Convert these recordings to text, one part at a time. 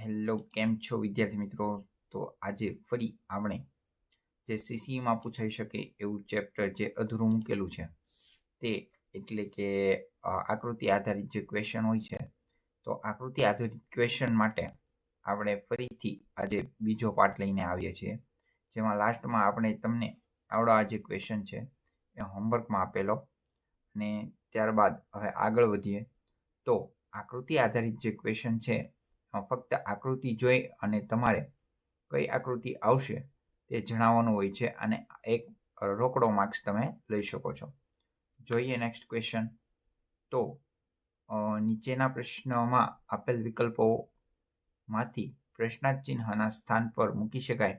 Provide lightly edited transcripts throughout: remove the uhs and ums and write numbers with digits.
Hello, કેમ છો વિદ્યાર્થી મિત્રો? તો આજે ફરી આપણે જે સીસીમાં પૂછાઈ શકે એવું ચેપ્ટર જે અધૂરું મૂકેલું છે તે એટલે કે આકૃતિ આધારિત જે ક્વેશ્ચન હોય છે, તો આકૃતિ આધારિત ક્વેશ્ચન માટે આપણે ફરીથી આજે બીજો પાર્ટ લઈને આવીએ છીએ, જેમાં લાસ્ટમાં આપણે તમને આવડો આ જે ક્વેશ્ચન છે એ હોમવર્કમાં આપેલો, અને ત્યારબાદ હવે આગળ વધીએ તો આકૃતિ આધારિત જે ક્વેશ્ચન છે ફક્ત આકૃતિ જોઈ અને તમારે કઈ આકૃતિ આવશે તે જણાવવાનું હોય છે, અને એક રોકડો માર્ક્સ તમે લઈ શકો છો. જોઈએ નેક્સ્ટ ક્વેશ્ચન. તો નીચેના પ્રશ્નમાં આપેલ વિકલ્પોમાંથી પ્રશ્નાર્થ ચિહ્નના સ્થાન પર મૂકી શકાય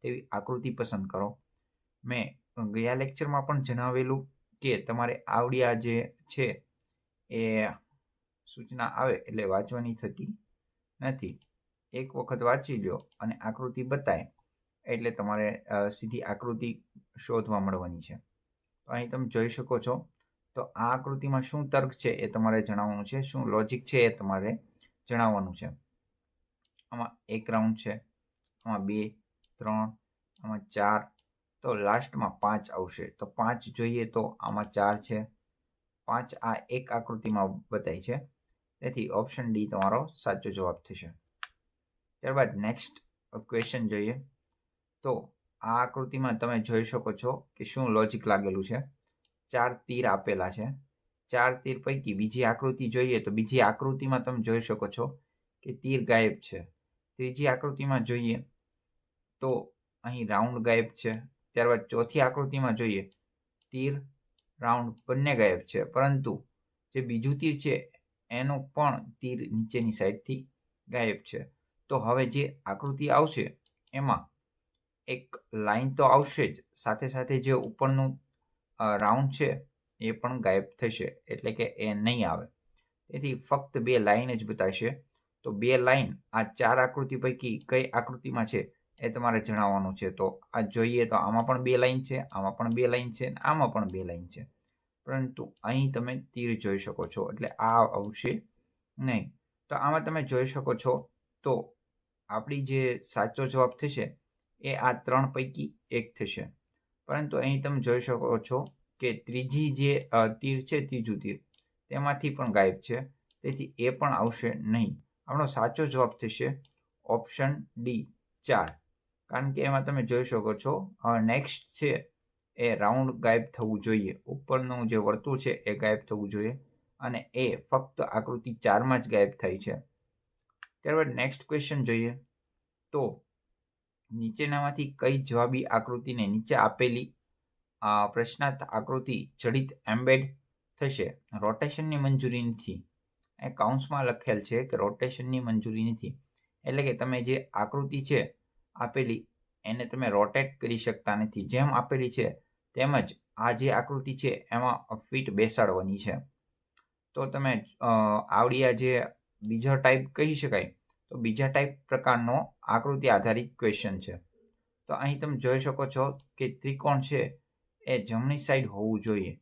તેવી આકૃતિ પસંદ કરો. મેં ગયા લેક્ચરમાં પણ જણાવેલું કે તમારે આવડિયા જે છે એ સૂચના આવે એટલે વાંચવાની થતી નથી. એક વખત વાંચી લો અને આકૃતિ બતાય એટલે તમારે સીધી આકૃતિ શોધવા મળવાની છે. તો અહીં તમે જોઈ શકો છો. તો આ આકૃતિમાં શું તર્ક છે એ તમારે જણાવવાનું છે, શું લોજિક છે એ તમારે જણાવવાનું છે. આમાં 1 રાઉન્ડ છે, આમાં 2, 3, આમાં 4, તો લાસ્ટમાં 5 આવશે. તો 5 જોઈએ તો આમાં 4 છે, 5 આ એક આકૃતિમાં બતાય છે, તેથી ઓપ્શન ડી તમારો સાચો જવાબ થશે. ત્યારબાદ નેક્સ્ટ ક્વેશ્ચન જોઈએ. તો આ આકૃતિમાં તમે જોઈ શકો છો કે શું લોજિક લાગેલું છે. 4 તીર આપેલા છે. 4 તીર પૈકી બીજી આકૃતિ જોઈએ તો બીજી આકૃતિમાં તમે જોઈ શકો છો કે તીર ગાયબ છે. ત્રીજી આકૃતિમાં જોઈએ તો અહીં રાઉન્ડ ગાયબ છે. ત્યારબાદ ચોથી આકૃતિમાં જોઈએ તીર રાઉન્ડ બંને ગાયબ છે, પરંતુ જે બીજું તીર છે એનું પણ તીર નીચેની સાઈડથી ગાયબ છે. તો હવે જે આકૃતિ આવશે એમાં એક લાઈન તો આવશે જ, સાથે સાથે જે ઉપરનું રાઉન્ડ છે એ પણ ગાયબ થશે, એટલે કે એ નહીં આવે. તેથી ફક્ત 2 લાઈન જ બતાવશે. તો 2 લાઈન આ 4 આકૃતિ પૈકી કઈ આકૃતિમાં છે એ તમારે જણાવવાનું છે. તો આ જોઈએ તો આમાં પણ 2 લાઈન છે, આમાં પણ 2 લાઈન છે, આમાં પણ 2 લાઈન છે, પરંતુ અહીં તમે તીર જોઈ શકો છો એટલે આ આવશે નહીં. તો આમાં તમે જોઈ શકો છો તો આપણી જે સાચો જવાબ થશે એ આ 3 પૈકી 1 થશે, પરંતુ અહીં તમે જોઈ શકો છો કે ત્રીજી જે તીર છે, ત્રીજું તીર તેમાંથી પણ ગાયબ છે, તેથી એ પણ આવશે નહીં. આપણો સાચો જવાબ થશે ઓપ્શન ડી 4, કારણ કે એમાં તમે જોઈ શકો છો નેક્સ્ટ છે એ રાઉન્ડ ગાયબ થવું જોઈએ, ઉપરનું જે વર્તુળ છે એ ગાયબ થવું જોઈએ, અને એ ફક્ત આકૃતિ 4માં જ ગાયબ થાય છે. ત્યારબાદ નેક્સ્ટ ક્વેશ્ચન જોઈએ. તો નીચેનામાંથી કઈ જવાબી આકૃતિને નીચે આપેલી પ્રશ્નાર્થ આકૃતિ જડિત એમ્બેડ થશે? રોટેશનની મંજૂરી નથી. એ કાઉન્સમાં લખેલ છે કે રોટેશનની મંજૂરી નથી, એટલે કે તમે જે આકૃતિ છે આપેલી એને તમે રોટેટ કરી શકતા નથી. જેમ આપેલી છે તેમજ આ જે આકૃતિ છે એમાં ફીટ બેસાડવાની છે. તો તમે આવડિયા જે બીજો ટાઈપ કહી શકાય, તો બીજા ટાઈપ પ્રકારનો આકૃતિ આધારિત ક્વેશ્ચન છે. તો અહીં તમે જોઈ શકો છો કે ત્રિકોણ છે એ જમણી સાઈડ હોવું જોઈએ.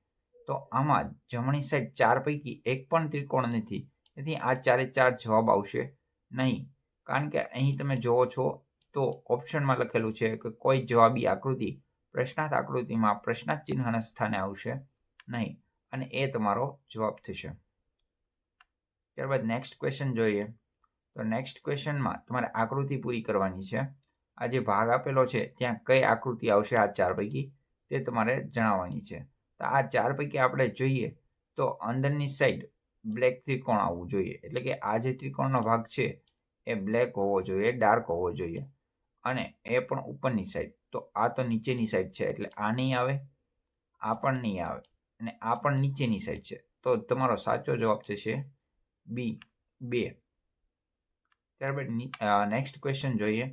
તો આમાં જમણી સાઈડ 4 પૈકી એક પણ ત્રિકોણ નથી, તેથી આ 4 જવાબ આવશે નહીં. કારણ કે અહીં તમે જોવો છો તો ઓપ્શનમાં લખેલું છે કે કોઈ જવાબી આકૃતિ પ્રશ્નાર્થ આકૃતિમાં પ્રશ્નાર્થ ચિહ્નના સ્થાને આવશે નહીં, અને એ તમારો જવાબ થશે. ત્યારબાદ નેક્સ્ટ ક્વેશ્ચન જોઈએ. તો નેક્સ્ટ ક્વેશ્ચનમાં તમારે આકૃતિ પૂરી કરવાની છે. આ જે ભાગ આપેલો છે ત્યાં કઈ આકૃતિ આવશે આ 4 પૈકી તે તમારે જણાવવાની છે. તો આ 4 પૈકી આપણે જોઈએ તો અંદરની સાઈડ બ્લેક ત્રિકોણ આવવું જોઈએ, એટલે કે આ જે ત્રિકોણનો ભાગ છે એ બ્લેક હોવો જોઈએ, ડાર્ક હોવો જોઈએ, અને એ પણ ઉપરની સાઈડ. તો આ તો નીચેની સાઈડ છે એટલે આ નહીં આવે, આ પણ નહીં આવે, અને આ પણ નીચેની સાઈડ છે. તો તમારો સાચો જવાબ થશે બી 2. ત્યારબાદ નેક્સ્ટ ક્વેશ્ચન જોઈએ.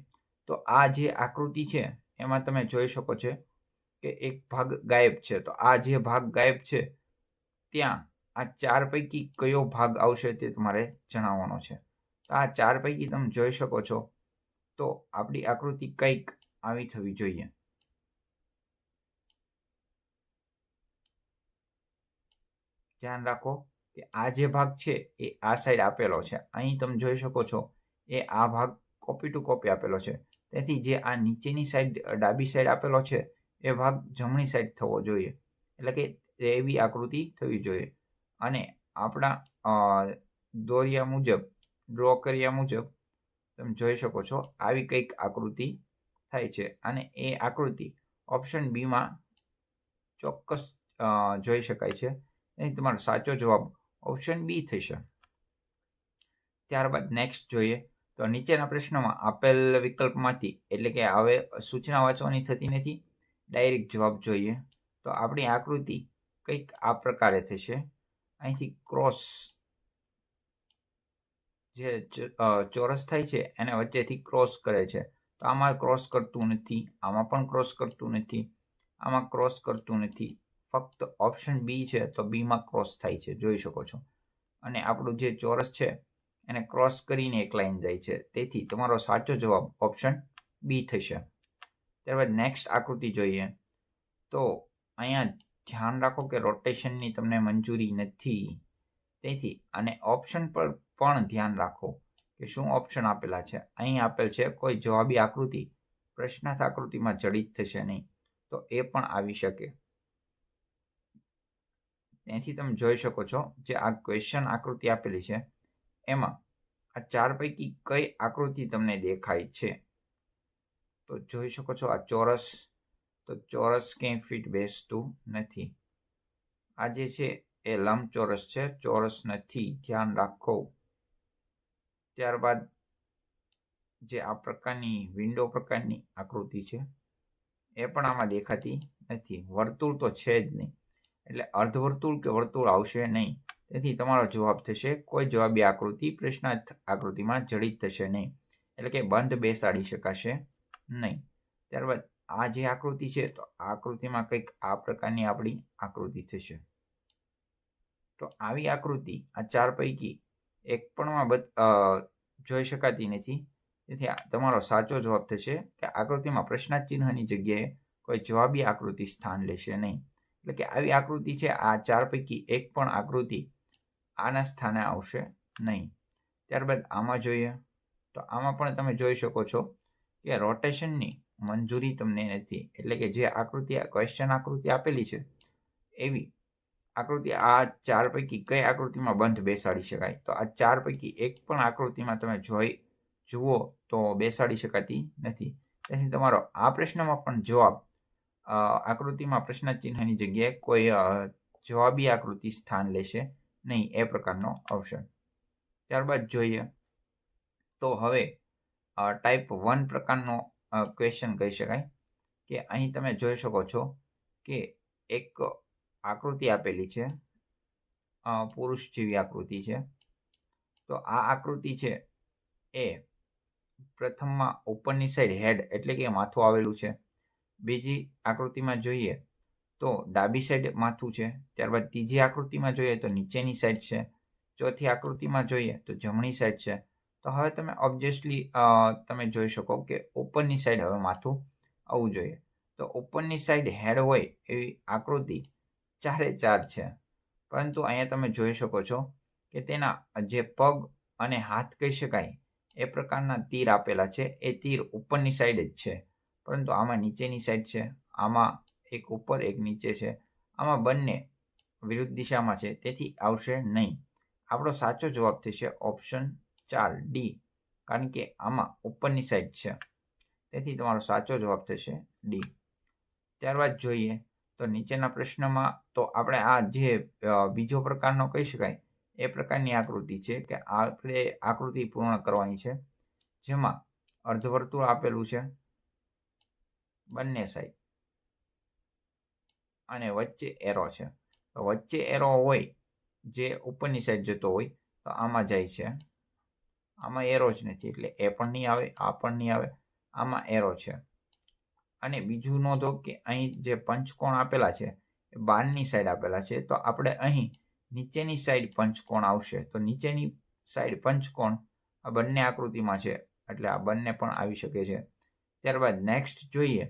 તો આ જે આકૃતિ છે એમાં તમે જોઈ શકો છો કે એક ભાગ ગાયબ છે. તો આ જે ભાગ ગાયબ છે ત્યાં આ 4 પૈકી કયો ભાગ આવશે તે તમારે જણાવવાનો છે. તો આ 4 પૈકી તમે જોઈ શકો છો તો આપણી આકૃતિ કંઈક આવી થવી જોઈએ. ધ્યાન રાખો કે આ જે ભાગ છે એ આ સાઈડ આપેલો છે. અહીં તમે જોઈ શકો છો એ આ ભાગ કોપી ટુ કોપી આપેલો છે. તેથી જે આ નીચેની સાઈડ ડાબી સાઈડ આપેલો છે એ ભાગ જમણી સાઈડ થવો જોઈએ. એટલે કે એવી આકૃતિ થવી જોઈએ. અને આપણા દોર્યા મુજબ, ડ્રો કર્યા મુજબ તમે જોઈ શકો છો આવી કંઈક આકૃતિ થાય છે. અને એ આકૃતિ ઓપ્શન બીમાં ચોક્કસ જોઈ શકાય છે. અહીં તમારો સાચો જવાબ ઓપ્શન બી થશે. ત્યારબાદ નેક્સ્ટ જોઈએ તો નીચેના પ્રશ્નમાં આપેલ વિકલ્પમાંથી, એટલે કે હવે સૂચના વાંચવાની થતી નથી, ડાયરેક્ટ જવાબ જોઈએ. તો આપણી આકૃતિ કંઈક આ પ્રકારે થશે. અહીંથી ક્રોસ જે ચોરસ થાય છે એને વચ્ચેથી ક્રોસ કરે છે. તો આમાં ક્રોસ કરતું નથી, આમાં પણ ક્રોસ કરતું નથી, આમાં ક્રોસ કરતું નથી. ફક્ત ઓપ્શન બી છે તો બીમાં ક્રોસ થાય છે, જોઈ શકો છો. અને આપણું જે ચોરસ છે એને ક્રોસ કરીને એક લાઈન જાય છે. તેથી તમારો સાચો જવાબ ઓપ્શન બી થશે. ત્યારબાદ નેક્સ્ટ આકૃતિ જોઈએ તો અહીંયા ધ્યાન રાખો કે રોટેશનની તમને મંજૂરી નથી. તેથી અને ઓપ્શન પર પણ ધ્યાન રાખો કે શું ઓપ્શન આપેલા છે. અહીં આપેલ છે કોઈ જવાબી આકૃતિ પ્રશ્નાર્થ આકૃતિમાં જડિત થશે નહીં. તો એ પણ આવી શકે. ત્યાંથી તમે જોઈ શકો છો જે આ ક્વેશ્ચન આકૃતિ આપેલી છે એમાં આ 4 પૈકી કઈ આકૃતિ તમને દેખાય છે. તો જોઈ શકો છો આ ચોરસ, તો ચોરસ ક્યાંય ફિટ બેસતું નથી. આ જે છે એ લંબચોરસ છે, ચોરસ નથી, ધ્યાન રાખો. ત્યારબાદ જે આ પ્રકારની વિન્ડો પ્રકારની આકૃતિ છે એ પણ આમાં દેખાતી નથી. વર્તુળ તો છે જ નહીં, એટલે અર્ધવર્તુળ કે વર્તુળ આવશે નહીં. તેથી તમારો જવાબ થશે કોઈ જવાબી આકૃતિ પ્રશ્નાર્થ આકૃતિમાં જડિત થશે નહીં, એટલે કે બંધ બેસાડી શકાશે નહીં. ત્યારબાદ આ જે આકૃતિ છે તો આ આકૃતિમાં કંઈક આ પ્રકારની આપણી આકૃતિ થશે. તો આવી આકૃતિ આ 4 પૈકી એક પણમાં જોઈ શકાતી નથી. તેથી તમારો સાચો જવાબ થશે કે આકૃતિમાં પ્રશ્નાર્થ ચિહ્નની જગ્યાએ કોઈ જવાબી આકૃતિ સ્થાન લેશે નહીં. એટલે કે આવી આકૃતિ છે આ 4 પૈકી એક પણ આકૃતિ આના સ્થાને આવશે નહીં. ત્યારબાદ આમાં જોઈએ તો આમાં પણ તમે જોઈ શકો છો કે રોટેશનની મંજૂરી તમને નથી. એટલે કે જે આકૃતિ ક્વેશ્ચન આકૃતિ આપેલી છે એવી આકૃતિ આ 4 પૈકી કઈ આકૃતિમાં બંધ બેસાડી શકાય. તો આ 4 પૈકી એક પણ આકૃતિમાં તમે જુઓ તો બેસાડી શકાતી નથી. તેથી તમારો આ પ્રશ્નમાં પણ જવાબ આકૃતિમાં પ્રશ્નાર્થ ચિહ્નની જગ્યાએ કોઈ જવાબી આકૃતિ સ્થાન લેશે નહીં, એ પ્રકારનો આવશે. ત્યારબાદ જોઈએ તો હવે ટાઈપ 1 પ્રકારનો ક્વેશ્ચન કહી શકાય. કે અહીં તમે જોઈ શકો છો કે એક આકૃતિ આપેલી છે, પુરુષ જેવી આકૃતિ છે. તો આ આકૃતિ છે એ પ્રથમમાં ઉપરની સાઈડ હેડ એટલે કે માથું આવેલું છે. બીજી આકૃતિમાં જોઈએ તો ડાબી સાઈડ માથું છે. ત્યારબાદ ત્રીજી આકૃતિમાં જોઈએ તો નીચેની સાઈડ છે. ચોથી આકૃતિમાં જોઈએ તો જમણી સાઈડ છે. તો હવે તમે ઓબ્વિયસલી તમે જોઈ શકો કે ઉપરની સાઈડ હવે માથું આવવું જોઈએ. તો ઉપરની સાઈડ હેડ હોય એવી આકૃતિ 4 છે. પરંતુ અહીંયા તમે જોઈ શકો છો કે તેના જે પગ અને હાથ કહી શકાય એ પ્રકારના તીર આપેલા છે. એ તીર ઉપરની સાઈડ જ છે, પરંતુ આમાં નીચેની સાઈડ છે. આમાં એક ઉપર એક નીચે છે. આમાં બંને વિરુદ્ધ દિશામાં છે, તેથી આવશે નહીં. આપણો સાચો જવાબ થશે ઓપ્શન 4 ડી, કારણ કે આમાં ઉપરની સાઈડ છે. તેથી તમારો સાચો જવાબ થશે ડી. ત્યારબાદ જોઈએ તો નીચેના પ્રશ્નમાં તો આપણે આ જે બીજો પ્રકારનો કહી શકાય એ પ્રકારની આકૃતિ છે કે આપણે આકૃતિ પૂર્ણ કરવાની છે, જેમાં અર્ધવર્તુળ આપેલું છે બંને સાઈડ અને વચ્ચે એરો છે. તો વચ્ચે એરો હોય જે ઉપરની સાઈડ જતો હોય તો આમાં જાય છે. આમાં એરો જ નથી એટલે એ પણ નહીં આવે, આ પણ નહીં આવે. આમાં એરો છે. અને બીજું નોંધો કે અહીં જે પંચકોણ આપેલા છે એ બહારની સાઈડ આપેલા છે. તો આપણે અહીં નીચેની સાઈડ પંચકોણ આવશે. તો નીચેની સાઈડ પંચકોણ આ બંને આકૃતિમાં છે, એટલે આ બંને પણ આવી શકે છે. ત્યારબાદ નેક્સ્ટ જોઈએ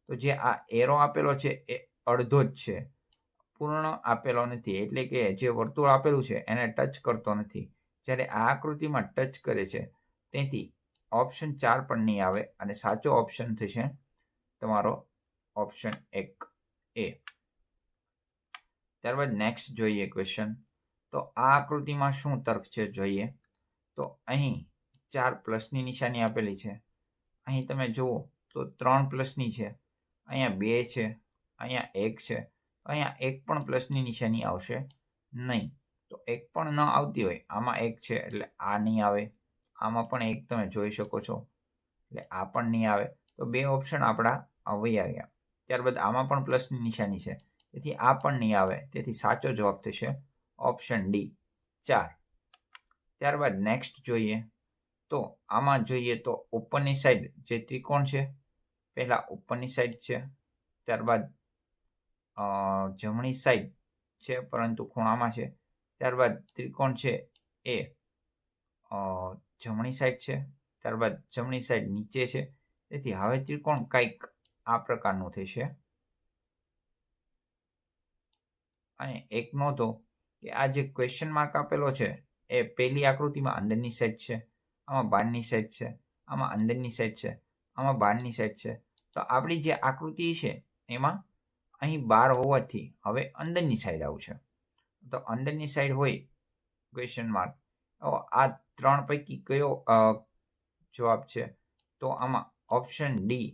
તો જે આ એરો આપેલો છે એ અડધો જ છે, પૂર્ણ આપેલો નથી. એટલે કે જે વર્તુળ આપેલું છે એને ટચ કરતો નથી. જ્યારે આ આકૃતિમાં ટચ કરે છે તેથી ઓપ્શન 4 પણ નહીં આવે અને સાચો ઓપ્શન થશે તમારો ઓપ્શન 1 એ. ત્યારબાદ નેક્સ્ટ જોઈએ ક્વેશ્ચન. તો આ આકૃતિમાં શું તર્ક છે જોઈએ. તો અહીં 4 પ્લસની નિશાની આપેલી છે. અહીં તમે જુઓ તો 3 પ્લસની છે, અહીંયા 2 છે, અહીંયા 1 છે. અહીંયા એક પણ પ્લસની નિશાની આવશે નહીં. તો એક પણ ન આવતી હોય, આમાં 1 છે એટલે આ નહીં આવે, આમાં પણ 1 તમે જોઈ શકો છો એટલે આ પણ નહીં આવે. તો 2 ઓપ્શન આપણા વયા ગયા. ત્યારબાદ આમાં પણ પ્લસની નિશાની છે, તેથી આ પણ નહીં આવે. તેથી સાચો જવાબ થશે ઓપ્શન ડી 4. ત્યારબાદ નેક્સ્ટ જોઈએ. તો આમાં જોઈએ તો ઉપરની સાઈડ જે ત્રિકોણ છે, પહેલા ઉપરની સાઈડ છે, ત્યારબાદ જમણી સાઈડ છે પરંતુ ખૂણામાં છે, ત્યારબાદ ત્રિકોણ છે એ જમણી સાઈડ છે, ત્યારબાદ જમણી સાઈડ નીચે છે. તેથી હવે ત્રિકોણ કંઈક આ પ્રકારનું થશે. અને એક નોંધો કે આ જે ક્વેશ્ચન માર્ક આપેલો છે એ પહેલી આકૃતિમાં અંદરની સાઈડ છે, આમાં બહારની સાઈડ છે, આમાં અંદરની સાઈડ છે, આમાં બહારની સાઈડ છે. તો આપણી જે આકૃતિ છે એમાં અહીં 12 હોવાથી હવે અંદરની સાઈડ આવશે. તો અંદરની સાઈડ હોય ક્વેશ્ચન માર્ક, આ 3 પૈકી કયો જવાબ છે? તો આમાં ઓપ્શન ડી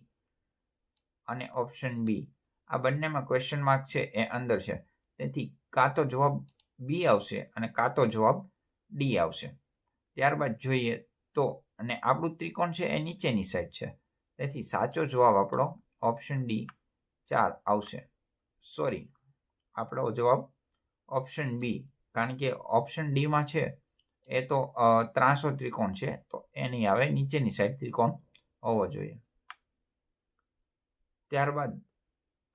અને ઓપ્શન બી, આ બંનેમાં ક્વેશ્ચન માર્ક છે એ અંદર છે. તેથી કાં તો જવાબ બી આવશે અને કાં તો જવાબ ડી આવશે. ત્યારબાદ જોઈએ તો અને આપણું ત્રિકોણ છે એ નીચેની સાઈડ છે, તેથી સાચો જવાબ આપણો ઓપ્શન ડી 4 આવશે. સોરી, આપણો જવાબ ઓપ્શન બી, કારણ કે ઓપ્શન ડીમાં છે એ તો ત્રાસો ત્રિકોણ છે, તો એ નહીં આવે, નીચેની સાઈડ ત્રિકોણ હોવો જોઈએ. ત્યારબાદ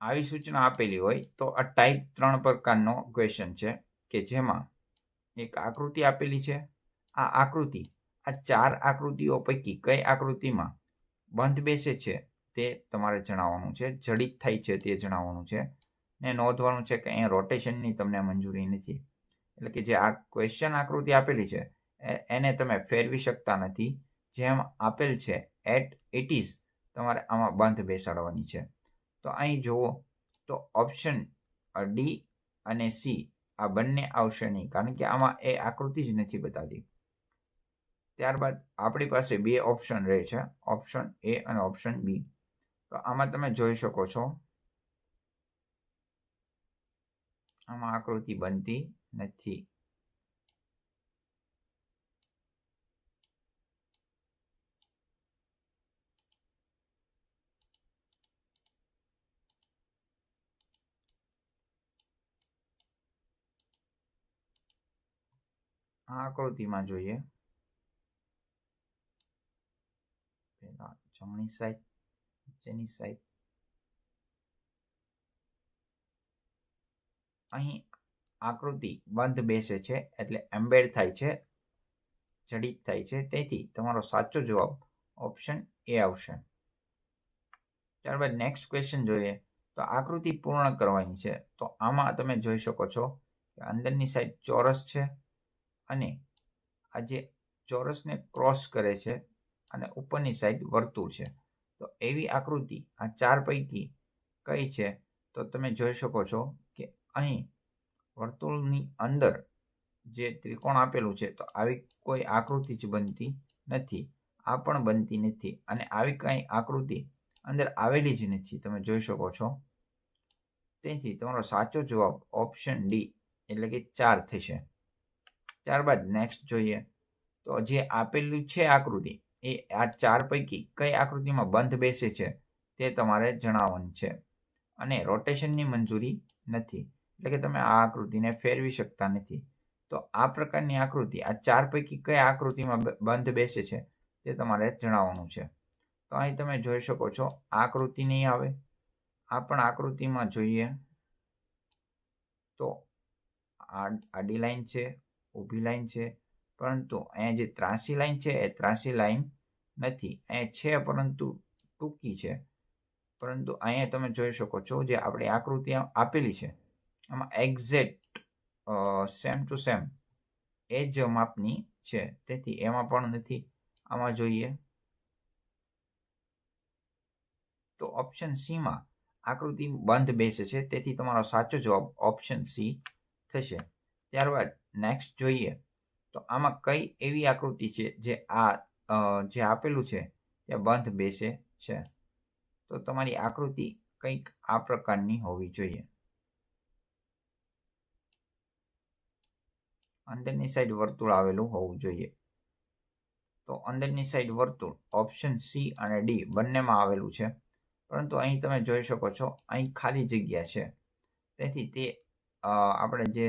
આવી સૂચના આપેલી હોય તો આ ટાઈપ 3 પ્રકારનો ક્વેશ્ચન છે કે જેમાં એક આકૃતિ આપેલી છે. આ આકૃતિ આ 4 આકૃતિઓ પૈકી કઈ આકૃતિમાં બંધ બેસે છે તે તમારે જણાવવાનું છે, જડિત થાય છે તે જણાવવાનું છે. ને નોંધવાનું છે કે અહીંયા રોટેશનની તમને મંજૂરી નથી. એટલે કે જે આ ક્વેશ્ચન આકૃતિ આપેલી છે એને તમે ફેરવી શકતા નથી. જેમ આપેલ છે એટ ઇટ ઇઝ તમારે આમાં બંધ બેસાડવાની છે. તો અહીં જુઓ તો ઓપ્શન ડી અને સી આ બંને આવશે નહીં, કારણ કે આમાં એ આકૃતિ જ નથી બતાવતી. ત્યારબાદ આપણી પાસે 2 ઓપ્શન રહે છે, ઓપ્શન એ અને ઓપ્શન બી. તો આમાં તમે જોઈ શકો છો આમાં આકૃતિ બનતી નથી. આ આકૃતિમાં જોઈએ, પહેલા જમણી સાઈડ, નીચેની સાઈડ. અહીં આકૃતિ બંધ બેસે છે એટલે એમ્બેડ થાય છે, જડિત થાય છે. તેથી તમારો સાચો જવાબ ઓપ્શન એ આવશે. ત્યારબાદ નેક્સ્ટ ક્વેશ્ચન જોઈએ. તો આકૃતિ પૂર્ણ કરવાની છે. તો આમાં તમે જોઈ શકો છો કે અંદરની સાઈડ ચોરસ છે અને આ જે ચોરસને ક્રોસ કરે છે અને ઉપરની સાઈડ વર્તુળ છે. તો એવી આકૃતિ આ 4 પૈકી કઈ છે? તો તમે જોઈ શકો છો કે અહીં વર્તુળની અંદર જે ત્રિકોણ આપેલું છે, તો આવી કોઈ આકૃતિ જ બનતી નથી, આ પણ બનતી નથી અને આવી કંઈ આકૃતિ અંદર આવેલી જ નથી, તમે જોઈ શકો છો. તેથી તમારો સાચો જવાબ ઓપ્શન ડી એટલે કે 4 થશે. ત્યારબાદ નેક્સ્ટ જોઈએ. તો જે આપેલું છે આકૃતિ એ આ 4 પૈકી કઈ આકૃતિમાં બંધ બેસે છે તે તમારે જણાવવાનું છે અને રોટેશનની મંજૂરી નથી, એટલે કે તમે આ આકૃતિને ફેરવી શકતા નથી. તો આ પ્રકારની આકૃતિ આ 4 પૈકી કઈ આકૃતિમાં બંધ બેસે છે તે તમારે જણાવવાનું છે. તો અહીં તમે જોઈ શકો છો આકૃતિ નહીં આવે. આ પણ આકૃતિમાં જોઈએ તો આડી લાઈન છે, ઊભી લાઈન છે, પરંતુ અહીંયા જે ત્રાસી લાઈન છે એ ત્રાસી લાઈન નથી. અહીંયા છે પરંતુ ટૂંકી છે. પરંતુ અહીંયા તમે જોઈ શકો છો જે આપણી આકૃતિ આપેલી છે આમાં એક્ઝેક્ટ સેમ ટુ સેમ એ જ માપની છે, તેથી એમાં પણ નથી. આમાં જોઈએ તો ઓપ્શન સીમાં આકૃતિ બંધ બેસે છે, તેથી તમારો સાચો જવાબ ઓપ્શન સી થશે. ત્યારબાદ નેક્સ્ટ જોઈએ તો આમાં કઈ એવી આકૃતિ છે જે જે આપેલું છે તે બંધ બેસે છે. તો તમારી આકૃતિ કંઈક આ પ્રકારની હોવી જોઈએ. અંદરની સાઈડ વર્તુળ આવેલું હોવું જોઈએ. તો અંદરની સાઈડ વર્તુળ ઓપ્શન સી અને ડી બંનેમાં આવેલું છે, પરંતુ અહીં તમે જોઈ શકો છો અહીં ખાલી જગ્યા છે, તેથી તે આપણે જે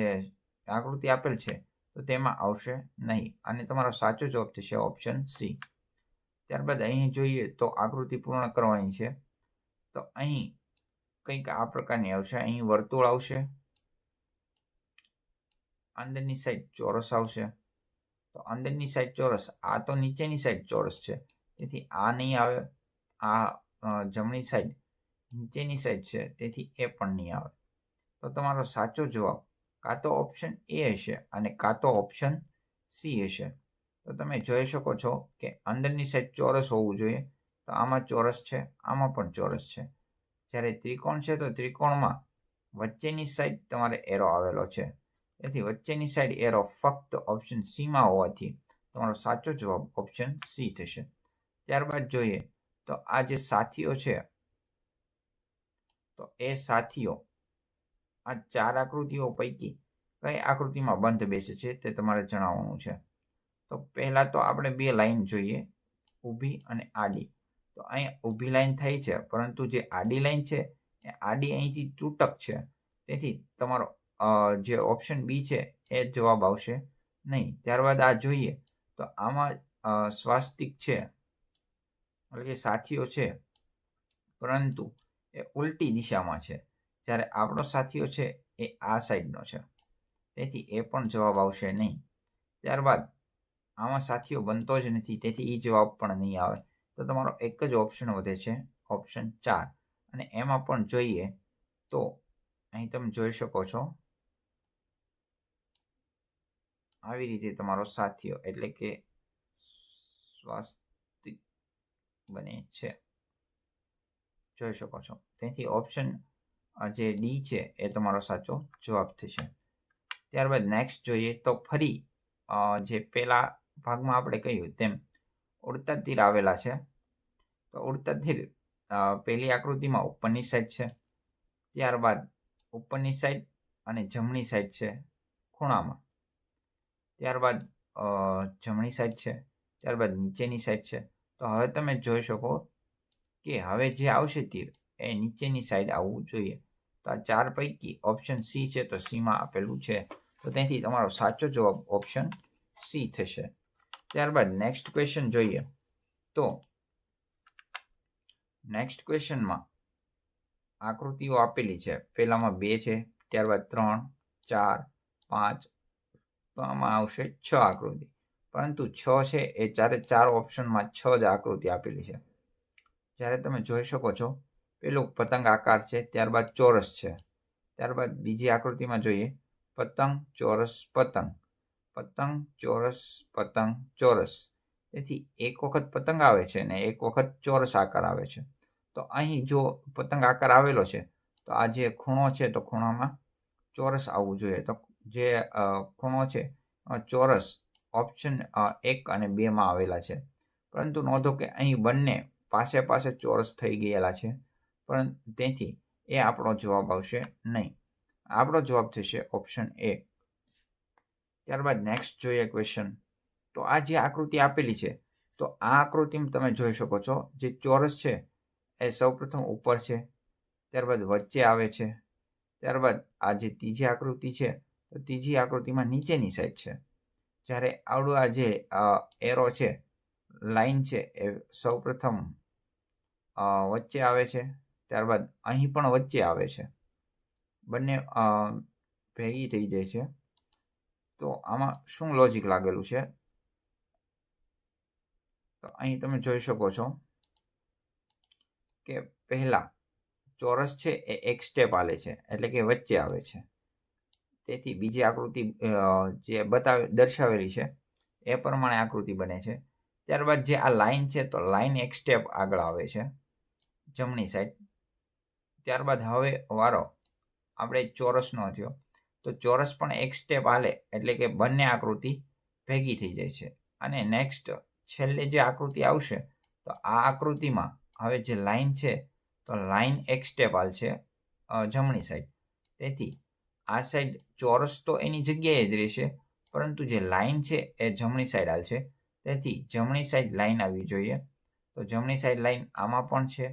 આકૃતિ આપેલ છે તો તેમાં આવશે નહીં અને તમારો સાચો જવાબ થશે ઓપ્શન સી. ત્યારબાદ અહીં જોઈએ તો આકૃતિ પૂર્ણ કરવાની છે, તો અહીં કંઈક આ પ્રકારની આવશે. અહીં વર્તુળ આવશે, અંદરની સાઈડ ચોરસ આવશે. તો અંદરની સાઈડ ચોરસ, આ તો નીચેની સાઈડ ચોરસ છે, તેથી આ નહીં આવે. આ જમણી સાઈડ નીચેની સાઈડ છે, તેથી એ પણ નહીં આવે. તો તમારો સાચો જવાબ કાં તો ઓપ્શન એ હશે અને કાં તો ઓપ્શન સી હશે. તો તમે જોઈ શકો છો કે અંદરની સાઈડ ચોરસ હોવું જોઈએ, તો આમાં ચોરસ છે, આમાં પણ ચોરસ છે. જ્યારે ત્રિકોણ છે તો ત્રિકોણમાં વચ્ચેની સાઈડ તમારે એરો આવેલો છે, તેથી વચ્ચેની સાઈડ એરો ફક્ત ઓપ્શન સીમાં હોવાથી તમારો સાચો જવાબ ઓપ્શન સી થશે. ત્યારબાદ જોઈએ તો આ જે સાથીઓ છે, તો એ સાથીઓ આ 4 આકૃતિઓ પૈકી કઈ આકૃતિમાં બંધ બેસે છે તે તમારે જણાવવાનું છે. તો પહેલા તો આપણે 2 લાઈન જોઈએ, ઊભી અને આડી. તો અહીંયા ઊભી લાઈન થઈ છે, પરંતુ જે આડી લાઈન છે એ આડી અહીંથી તૂટક છે, તેથી તમારો જે ઓપ્શન બી છે એ જવાબ આવશે નહીં. ત્યારબાદ આ જોઈએ તો આમાં સ્વાસ્તિક છે, એટલે કે સાથીઓ છે, પરંતુ એ ઉલટી દિશામાં છે, જ્યારે આપણો સાથીઓ છે એ આ સાઈડનો છે, તેથી એ પણ જવાબ આવશે નહીં. ત્યારબાદ આમાં સાથીઓ બનતો જ નથી, તેથી એ જવાબ પણ નહીં આવે. તો તમારો એક જ ઓપ્શન વધે છે, ઓપ્શન 4. અને એમાં પણ જોઈએ તો અહીં તમે જોઈ શકો છો આવી રીતે તમારો સાથીઓ એટલે કે સ્વાસ્તિક બને છે, જોઈ શકો છો. તેથી ઓપ્શન જે ડી છે એ તમારો સાચો જવાબ થશે. ત્યારબાદ નેક્સ્ટ જોઈએ તો ફરી જે પેલા ભાગમાં આપણે કહ્યું તેમ ઉડતા તીર આવેલા છે. તો ઉડતા તીર પહેલી આકૃતિમાં ઉપરની સાઈડ છે, ત્યારબાદ ઉપરની સાઈડ અને જમણી સાઈડ છે ખૂણામાં, ત્યારબાદ જમણી સાઈડ છે, ત્યારબાદ નીચેની સાઈડ છે. તો હવે તમે જોઈ શકો કે હવે જે આવશે તીર એ નીચેની સાઈડ આવવું જોઈએ. તો આ 4 પૈકી ઓપ્શન સી છે, તો સીમાં આપેલું છે, તો તેથી તમારો સાચો જવાબ ઓપ્શન સી થશે. ત્યારબાદ નેક્સ્ટ ક્વેશ્ચન જોઈએ તો નેક્સ્ટ ક્વેશ્ચનમાં આકૃતિઓ આપેલી છે. પહેલામાં 2 છે, ત્યારબાદ 3, 4, 5, તો આમાં આવશે 6 આકૃતિ, પરંતુ 6 છે એ 4 ઓપ્શનમાં 6 જ આકૃતિ આપેલી છે. જ્યારે તમે જોઈ શકો છો પેલું પતંગ આકાર છે, ત્યારબાદ ચોરસ છે, ત્યારબાદ બીજી આકૃતિમાં જોઈએ પતંગ, ચોરસ, પતંગ, પતંગ, ચોરસ, પતંગ, ચોરસ. તેથી એક વખત પતંગ આવે છે ને એક વખત ચોરસ આકાર આવે છે. તો અહીં જો પતંગ આકાર આવેલો છે, તો આ જે ખૂણો છે તો ખૂણામાં ચોરસ આવવું જોઈએ. તો જે ખૂણો છે ચોરસ ઓપ્શન 1 અને 2માં આવેલા છે, પરંતુ નોંધો કે અહીં બંને પાસે ચોરસ થઈ ગયેલા છે, પણ તેથી એ આપણો જવાબ આવશે નહીં. આપણો જવાબ થશે ઓપ્શન એ. ત્યારબાદ નેક્સ્ટ જોઈએ ક્વેશ્ચન. તો આ જે આકૃતિ આપેલી છે, તો આ આકૃતિમાં તમે જોઈ શકો છો જે ચોરસ છે એ સૌપ્રથમ ઉપર છે, ત્યારબાદ વચ્ચે આવે છે, ત્યારબાદ આ જે ત્રીજી આકૃતિ છે તો ત્રીજી આકૃતિમાં નીચેની સાઈડ છે, જ્યારે આવડું આ જે એરો છે, લાઈન છે, એ સૌપ્રથમ વચ્ચે આવે છે, ત્યારબાદ અહીં પણ વચ્ચે આવે છે, બંને ભેગી થઈ જાય છે. તો આમાં શું લોજિક લાગેલું છે? તો અહીં તમે જોઈ શકો છો કે પહેલા ચોરસ છે એ એક સ્ટેપ હાલે છે, એટલે કે વચ્ચે આવે છે, તેથી બીજી આકૃતિ જે દર્શાવેલી છે એ પ્રમાણે આકૃતિ બને છે. ત્યારબાદ જે આ લાઈન છે તો લાઈન એક સ્ટેપ આગળ આવે છે જમણી સાઈડ. ત્યારબાદ હવે વારો આપણે ચોરસનો થયો, તો ચોરસ પણ એક સ્ટેપ હાલે એટલે કે બંને આકૃતિ ભેગી થઈ જાય છે. અને નેક્સ્ટ છેલ્લે જે આકૃતિ આવશે તો આ આકૃતિમાં હવે જે લાઈન છે તો લાઈન એક સ્ટેપ હાલશે જમણી સાઈડ. તેથી આ સાઈડ ચોરસ તો એની જગ્યાએ જ રહેશે, પરંતુ જે લાઈન છે એ જમણી સાઈડ હાલશે. તેથી જમણી સાઈડ લાઈન આવવી જોઈએ. તો જમણી સાઈડ લાઈન આમાં પણ છે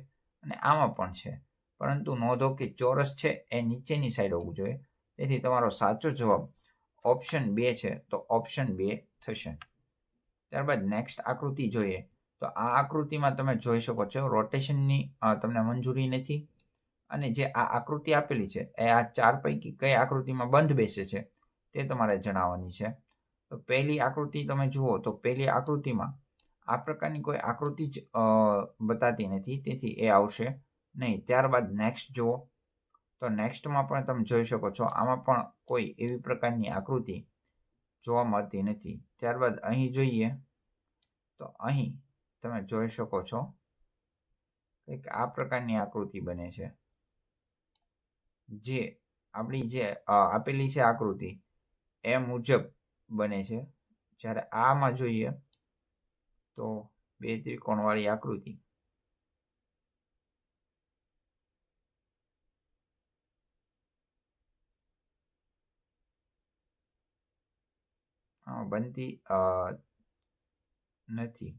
અને આમાં પણ છે, પરંતુ નોંધો કે ચોરસ છે એ નીચેની સાઈડ હોવું જોઈએ. તેથી તમારો સાચો જવાબ ઓપ્શન 2 છે, તો ઓપ્શન 2 થશે. ત્યારબાદ નેક્સ્ટ આકૃતિ જોઈએ, તો આ આકૃતિમાં તમે જોઈ શકો છો રોટેશનની તમને મંજૂરી નથી. અને જે આ આકૃતિ આપેલી છે એ આ 4 પૈકી કઈ આકૃતિમાં બંધ બેસે છે તે તમારે જણાવવાની છે. તો પહેલી આકૃતિ તમે જુઓ તો પહેલી આકૃતિમાં આ પ્રકારની કોઈ આકૃતિ જ બતાતી નથી, તેથી એ આવશે નહીં. ત્યારબાદ નેક્સ્ટ જુઓ, તો નેક્સ્ટમાં પણ તમે જોઈ શકો છો આમાં પણ કોઈ એવી પ્રકારની આકૃતિ જોવા મળતી નથી. ત્યારબાદ અહીં જોઈએ તો અહીં તમે જોઈ શકો છો કે આ પ્રકારની આકૃતિ બને છે, જે આપણી જે આપેલી છે આકૃતિ એ મુજબ બને છે. જ્યારે આમાં જોઈએ તો બે ત્રિકોણવાળી આકૃતિ બનતી નથી.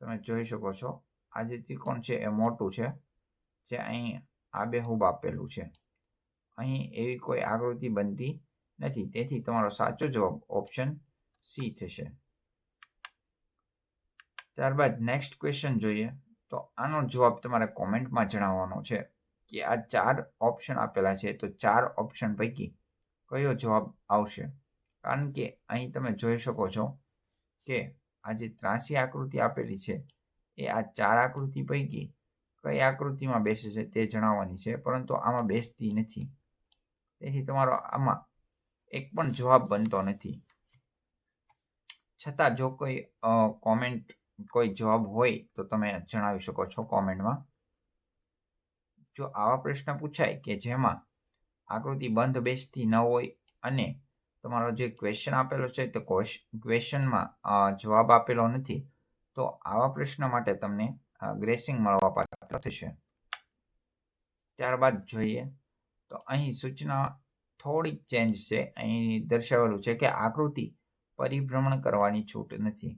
તમે જોઈ શકો છો આ જે ત્રિકોણ છે એ મોટું છે, જે અહીં આબેહૂબ આપેલું છે. અહીં એવી કોઈ આકૃતિ બનતી નથી. તેથી તમારો સાચો જવાબ ઓપ્શન સી થશે. ત્યારબાદ નેક્સ્ટ ક્વેશ્ચન જોઈએ, તો આનો જવાબ તમારે કોમેન્ટમાં જણાવવાનો છે કે આ 4 ઓપ્શન આપેલા છે, તો 4 ઓપ્શન પૈકી કયો જવાબ આવશે. કારણ કે અહીં તમે જોઈ શકો છો કે આ જે ત્રાસી આકૃતિ આપેલી છે એ આ 4 આકૃતિ પૈકી કઈ આકૃતિમાં બેસે છે તે જણાવવાની છે, પરંતુ આમાં બેસતી નથી. તેથી તમારો આમાં એક પણ જવાબ બનતો નથી. છતાં જો કોઈ કોમેન્ટ કોઈ જવાબ હોય તો તમે જણાવી શકો છો કોમેન્ટમાં. જો આવા પ્રશ્ન પૂછાય કે જેમાં આકૃતિ બંધ બેસતી ન હોય અને તમારો જે ક્વેશ્ચન આપેલો છે તો ક્વેશ્ચનમાં જવાબ આપેલો નથી, તો આવા પ્રશ્ન માટે તમને ગ્રેસિંગ મળવા પાત્ર થશે. ત્યારબાદ જોઈએ તો અહીં સૂચના થોડીક ચેન્જ છે. અહીં દર્શાવેલું છે કે આકૃતિ પરિભ્રમણ કરવાની છૂટ નથી.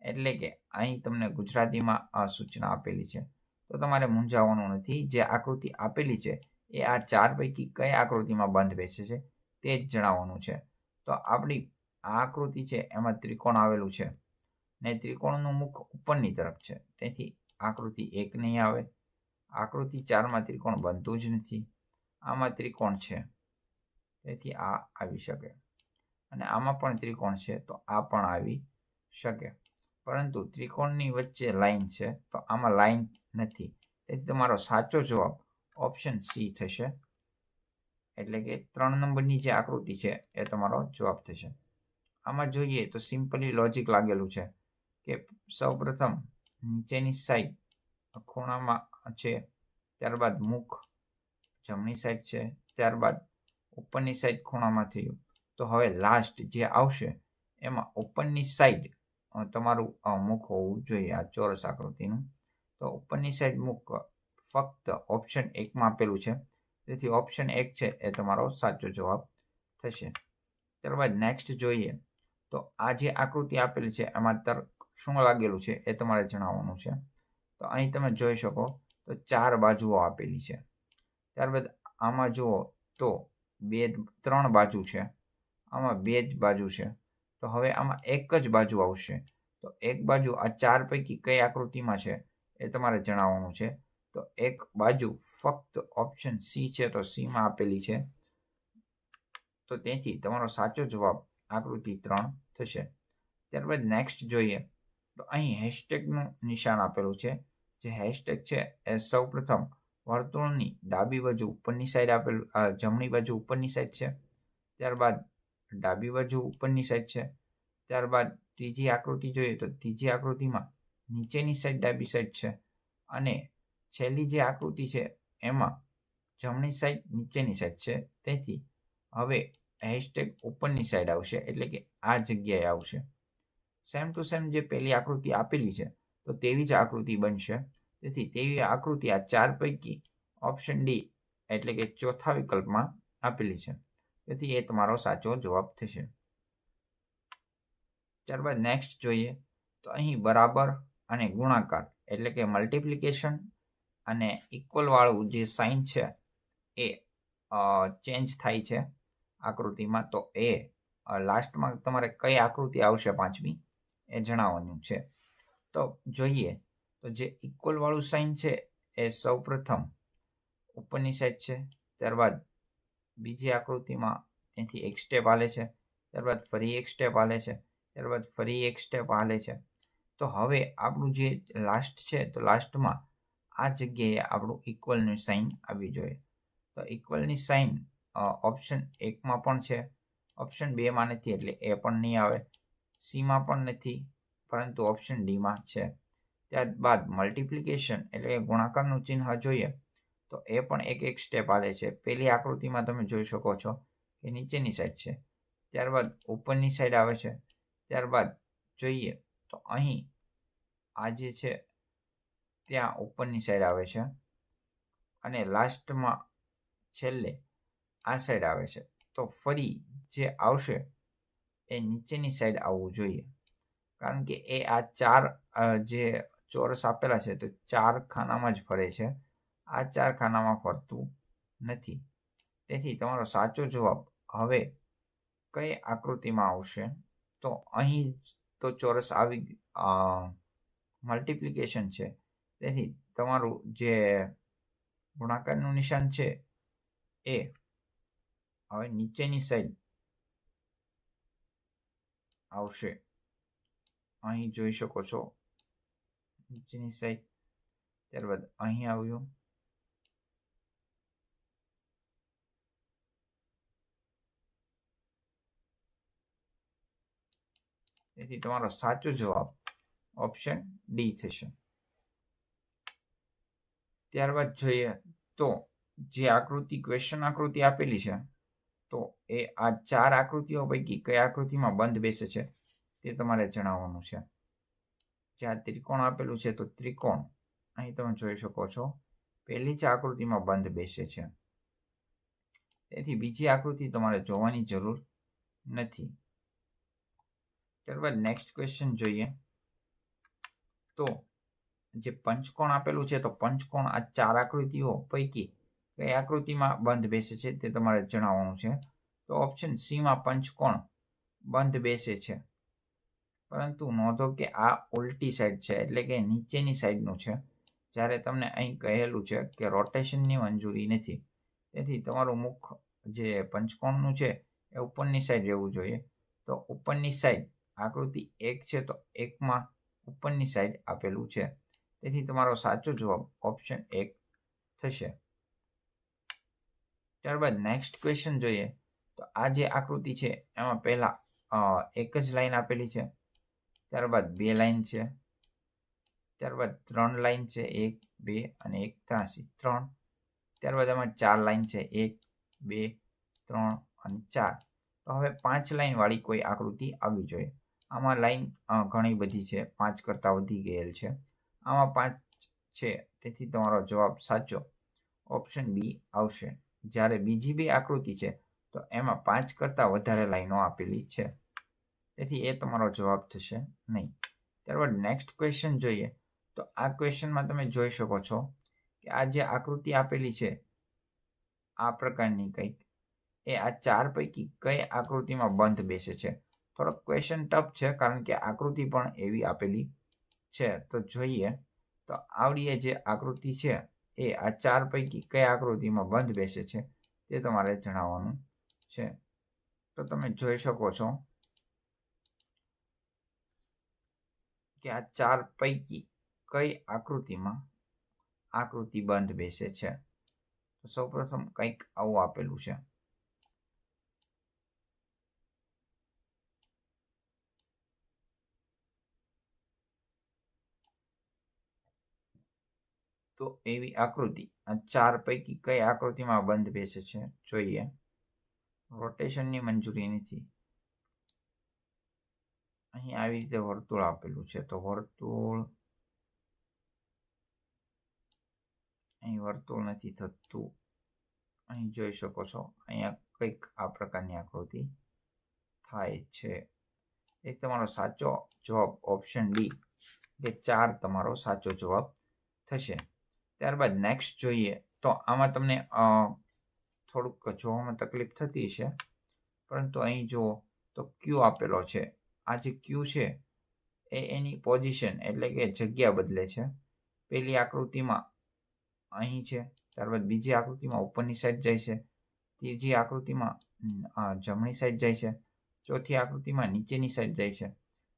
એટલે કે અહીં તમને ગુજરાતીમાં સૂચના આપેલી છે, તો તમારે મૂંઝાવવાનું નથી. જે આકૃતિ આપેલી છે એ આ 4 પૈકી કઈ આકૃતિમાં બંધ બેસે છે તે જ જણાવવાનું છે. તો આપણી આ આકૃતિ છે એમાં ત્રિકોણ આવેલું છે ને ત્રિકોણનું મુખ ઉપરની તરફ છે, તેથી આકૃતિ 1 નહીં આવે. આકૃતિ 4માં ત્રિકોણ બનતું જ નથી. આમાં ત્રિકોણ છે, તેથી આ આવી શકે. અને આમાં પણ ત્રિકોણ છે, તો આ પણ આવી શકે. પરંતુ ત્રિકોણની વચ્ચે લાઈન છે, તો આમાં લાઈન નથી. તેથી તમારો સાચો જવાબ ઓપ્શન સી થશે. એટલે કે 3 નંબરની જે આકૃતિ છે એ તમારો જવાબ થશે. આમાં જોઈએ તો સિમ્પલી લોજિક લાગેલું છે કે સૌપ્રથમ નીચેની સાઈડ ખૂણામાં છે, ત્યારબાદ મુખ જમણી સાઈડ છે, ત્યારબાદ ઉપરની સાઈડ ખૂણામાં થયું. તો હવે લાસ્ટ જે આવશે એમાં ઉપરની સાઈડ તમારું મુખ હોવું જોઈએ આ ચોરસ આકૃતિનું. તો ઉપરની સાઈડ મુખ ફક્ત ઓપ્શન 1માં આપેલું છે, તેથી ઓપ્શન 1 છે એ તમારો સાચો જવાબ થશે. ત્યારબાદ નેક્સ્ટ જોઈએ તો આ જે આકૃતિ આપેલી છે એમાં તર્ક શું લાગેલું છે એ તમારે જણાવવાનું છે. તો અહીં તમે જોઈ શકો તો 4 બાજુઓ આપેલી છે. ત્યારબાદ આમાં જુઓ તો 3 બાજુ છે, આમાં 2 જ બાજુ છે. તો હવે આમાં એક જ બાજુ આવશે. તો એક બાજુ આ 4 પૈકી કઈ આકૃતિમાં છે એ તમારે જણાવવાનું છે. તો એક બાજુ ફક્ત ઓપ્શન સી છે, તો સીમાં આપેલી છે. તો તેથી તમારો સાચો જવાબ આકૃતિ 3 થશે. ત્યારબાદ નેક્સ્ટ જોઈએ તો અહીં હેશટેગનું નિશાન આપેલું છે. જે હેશટેગ છે એ સૌપ્રથમ વર્તુળની ડાબી બાજુ ઉપરની સાઈડ આપેલું, જમણી બાજુ ઉપરની સાઈડ છે, ત્યારબાદ ડાબી બાજુ ઉપરની સાઈડ છે, ત્યારબાદ ત્રીજી આકૃતિ જોઈએ તો ત્રીજી આકૃતિમાં નીચેની સાઈડ ડાબી સાઈડ છે અને છેલ્લી જે આકૃતિ છે એમાં જમણી સાઈડ નીચેની સાઈડ છે. તેથી હવે હેશટેગ ઉપરની સાઈડ આવશે, એટલે કે આ જગ્યાએ આવશે. સેમ ટુ સેમ જે પહેલી આકૃતિ આપેલી છે તો તેવી જ આકૃતિ બનશે. તેથી તેવી આકૃતિ આ 4 પૈકી ઓપ્શન ડી એટલે કે ચોથા વિકલ્પમાં આપેલી છે. તેથી એ તમારો સાચો જવાબ થશે. ત્યારબાદ નેક્સ્ટ જોઈએ તો અહીં બરાબર અને ગુણાકાર એટલે કે મલ્ટિપ્લિકેશન અને ઇક્વલ વાળું જે સાઇન છે એ ચેન્જ થાય છે આકૃતિમાં. તો એ લાસ્ટમાં તમારે કઈ આકૃતિ આવશે પાંચમી એ જણાવવાનું છે. તો જોઈએ તો જે ઇક્વલ વાળું સાઇન છે એ સૌપ્રથમ ઉપરની સાઈડ છે. ત્યારબાદ બીજી આકૃતિમાં ત્યાંથી એક સ્ટેપ હાલે છે. ત્યારબાદ ફરી એક સ્ટેપ હાલે છે. ત્યારબાદ ફરી એક સ્ટેપ હાલે છે. તો હવે આપણું જે લાસ્ટ છે તો લાસ્ટમાં આ જગ્યાએ આપણું ઇક્વલનું સાઇન આવવી જોઈએ. તો ઇક્વલની સાઇન ઓપ્શન 1માં પણ છે, ઓપ્શન 2માં નથી એટલે એ પણ નહીં આવે, સીમાં પણ નથી પરંતુ ઓપ્શન ડીમાં છે. ત્યારબાદ મલ્ટિપ્લિકેશન એટલે કે ગુણાકારનું ચિહ્ન જોઈએ તો એ પણ એક સ્ટેપ હાલે છે. પહેલી આકૃતિમાં તમે જોઈ શકો છો કે નીચેની સાઈડ છે, ત્યારબાદ ઉપરની સાઈડ આવે છે. ત્યારબાદ જોઈએ તો અહીં આ જે છે ત્યાં ઉપરની સાઈડ આવે છે અને લાસ્ટમાં છેલ્લે આ સાઈડ આવે છે. તો ફરી જે આવશે એ નીચેની સાઈડ આવવું જોઈએ, કારણ કે એ આ 4 જે ચોરસ આપેલા છે તો 4 ખાનામાં જ ફરે છે, આ 4 ખાનામાં ફરતું નથી. તેથી તમારો સાચો જવાબ હવે કઈ આકૃતિમાં આવશે? તો અહીં તો ચોરસ આવી મલ્ટિપ્લિકેશન છે, તેથી તમારું જે ગુણાકારનું નિશાન છે એ હવે નીચેની સાઈડ આવશે. અહીં જોઈ શકો છો નીચેની સાઈડ, ત્યારબાદ અહીં આવ્યું. તેથી તમારો સાચો જવાબ ઓપ્શન ડી થશે. ત્યારબાદ જોઈએ તો જે આકૃતિ ક્વેશ્ચન આકૃતિ આપેલી છે તો એ આ 4 આકૃતિઓ પૈકી કઈ આકૃતિમાં બંધ બેસે છે તે તમારે જણાવવાનું છે. જ્યાં ત્રિકોણ આપેલું છે તો ત્રિકોણ અહીં તમે જોઈ શકો છો પહેલી જ આકૃતિમાં બંધ બેસે છે. તેથી બીજી આકૃતિ તમારે જોવાની જરૂર નથી. ત્યારબાદ નેક્સ્ટ ક્વેશ્ચન જોઈએ તો જે પંચકોણ આપેલું છે તો પંચકોણ આ 4 આકૃતિઓ પૈકી કઈ આકૃતિમાં બંધ બેસે છે તે તમારે જણાવવાનું છે. તો ઓપ્શન સીમાં પંચકોણ બંધ બેસે છે, પરંતુ નોંધો કે આ ઉલટી સાઈડ છે એટલે કે નીચેની સાઈડનું છે, જ્યારે તમને અહીં કહેલું છે કે રોટેશનની મંજૂરી નથી. તેથી તમારું મુખ જે પંચકોણનું છે એ ઉપરની સાઈડ રહેવું જોઈએ. તો ઉપરની સાઈડ આકૃતિ 1 છે તો 1માં ઉપરની સાઈડ આપેલું છે. તેથી તમારો સાચો જવાબ ઓપ્શન 1 થશે. ત્યારબાદ નેક્સ્ટ ક્વેશ્ચન જોઈએ તો આ જે આકૃતિ છે એમાં પહેલા એક જ લાઈન આપેલી છે, ત્યારબાદ 2 લાઈન છે, ત્યારબાદ 3 લાઈન છે, 1 2 અને 1 ત્રાસી 3. ત્યારબાદ એમાં 4 લાઈન છે, 1 2 3 અને 4. તો હવે 5 લાઈન વાળી કોઈ આકૃતિ આવવી જોઈએ. આમાં લાઈન ઘણી બધી છે, 5 કરતાં વધી ગયેલ છે. આમાં 5 છે, તેથી તમારો જવાબ સાચો ઓપ્શન બી આવશે. જ્યારે બીજી 2 આકૃતિ છે તો એમાં 5 કરતાં વધારે લાઈનો આપેલી છે, તેથી એ તમારો જવાબ થશે નહીં. ત્યારબાદ નેક્સ્ટ ક્વેશ્ચન જોઈએ તો આ ક્વેશ્ચનમાં તમે જોઈ શકો છો કે આ જે આકૃતિ આપેલી છે આ પ્રકારની કંઈક, એ આ 4 પૈકી કઈ આકૃતિમાં બંધ બેસે છે. થોડોક ક્વેશ્ચન ટફ છે કારણ કે આકૃતિ પણ એવી આપેલી છે. તો જોઈએ તો આવડી જે આકૃતિ છે એ આ 4 પૈકી કઈ આકૃતિમાં બંધ બેસે છે તે તમારે જણાવવાનું છે. તો તમે જોઈ શકો છો કે આ 4 પૈકી કઈ આકૃતિમાં આકૃતિ બંધ બેસે છે. તો સૌપ્રથમ કંઈક આવું આપેલું છે. તો એવી આકૃતિ આ 4 પૈકી કઈ આકૃતિમાં બંધ બેસે છે જોઈએ. રોટેશનની મંજૂરી નથી. અહીં આવી રીતે વર્તુળ આપેલું છે, તો વર્તુળ અહીં વર્તુળ નથી થતું. અહીં જોઈ શકો છો, અહીંયા કંઈક આ પ્રકારની આકૃતિ થાય છે. એ તમારો સાચો જવાબ ઓપ્શન ડી, કે 4 તમારો સાચો જવાબ થશે. ત્યારબાદ નેક્સ્ટ જોઈએ, તો આમાં તમને થોડુંક જોવામાં તકલીફ થતી છે, પરંતુ અહીં જુઓ તો ક્યુ આપેલો છે. આ જે ક્યુ છે એ એની પોઝિશન એટલે કે જગ્યા બદલે છે. પહેલી આકૃતિમાં અહીં છે, ત્યારબાદ બીજી આકૃતિમાં ઉપરની સાઈડ જાય છે, ત્રીજી આકૃતિમાં જમણી સાઈડ જાય છે, ચોથી આકૃતિમાં નીચેની સાઈડ જાય છે.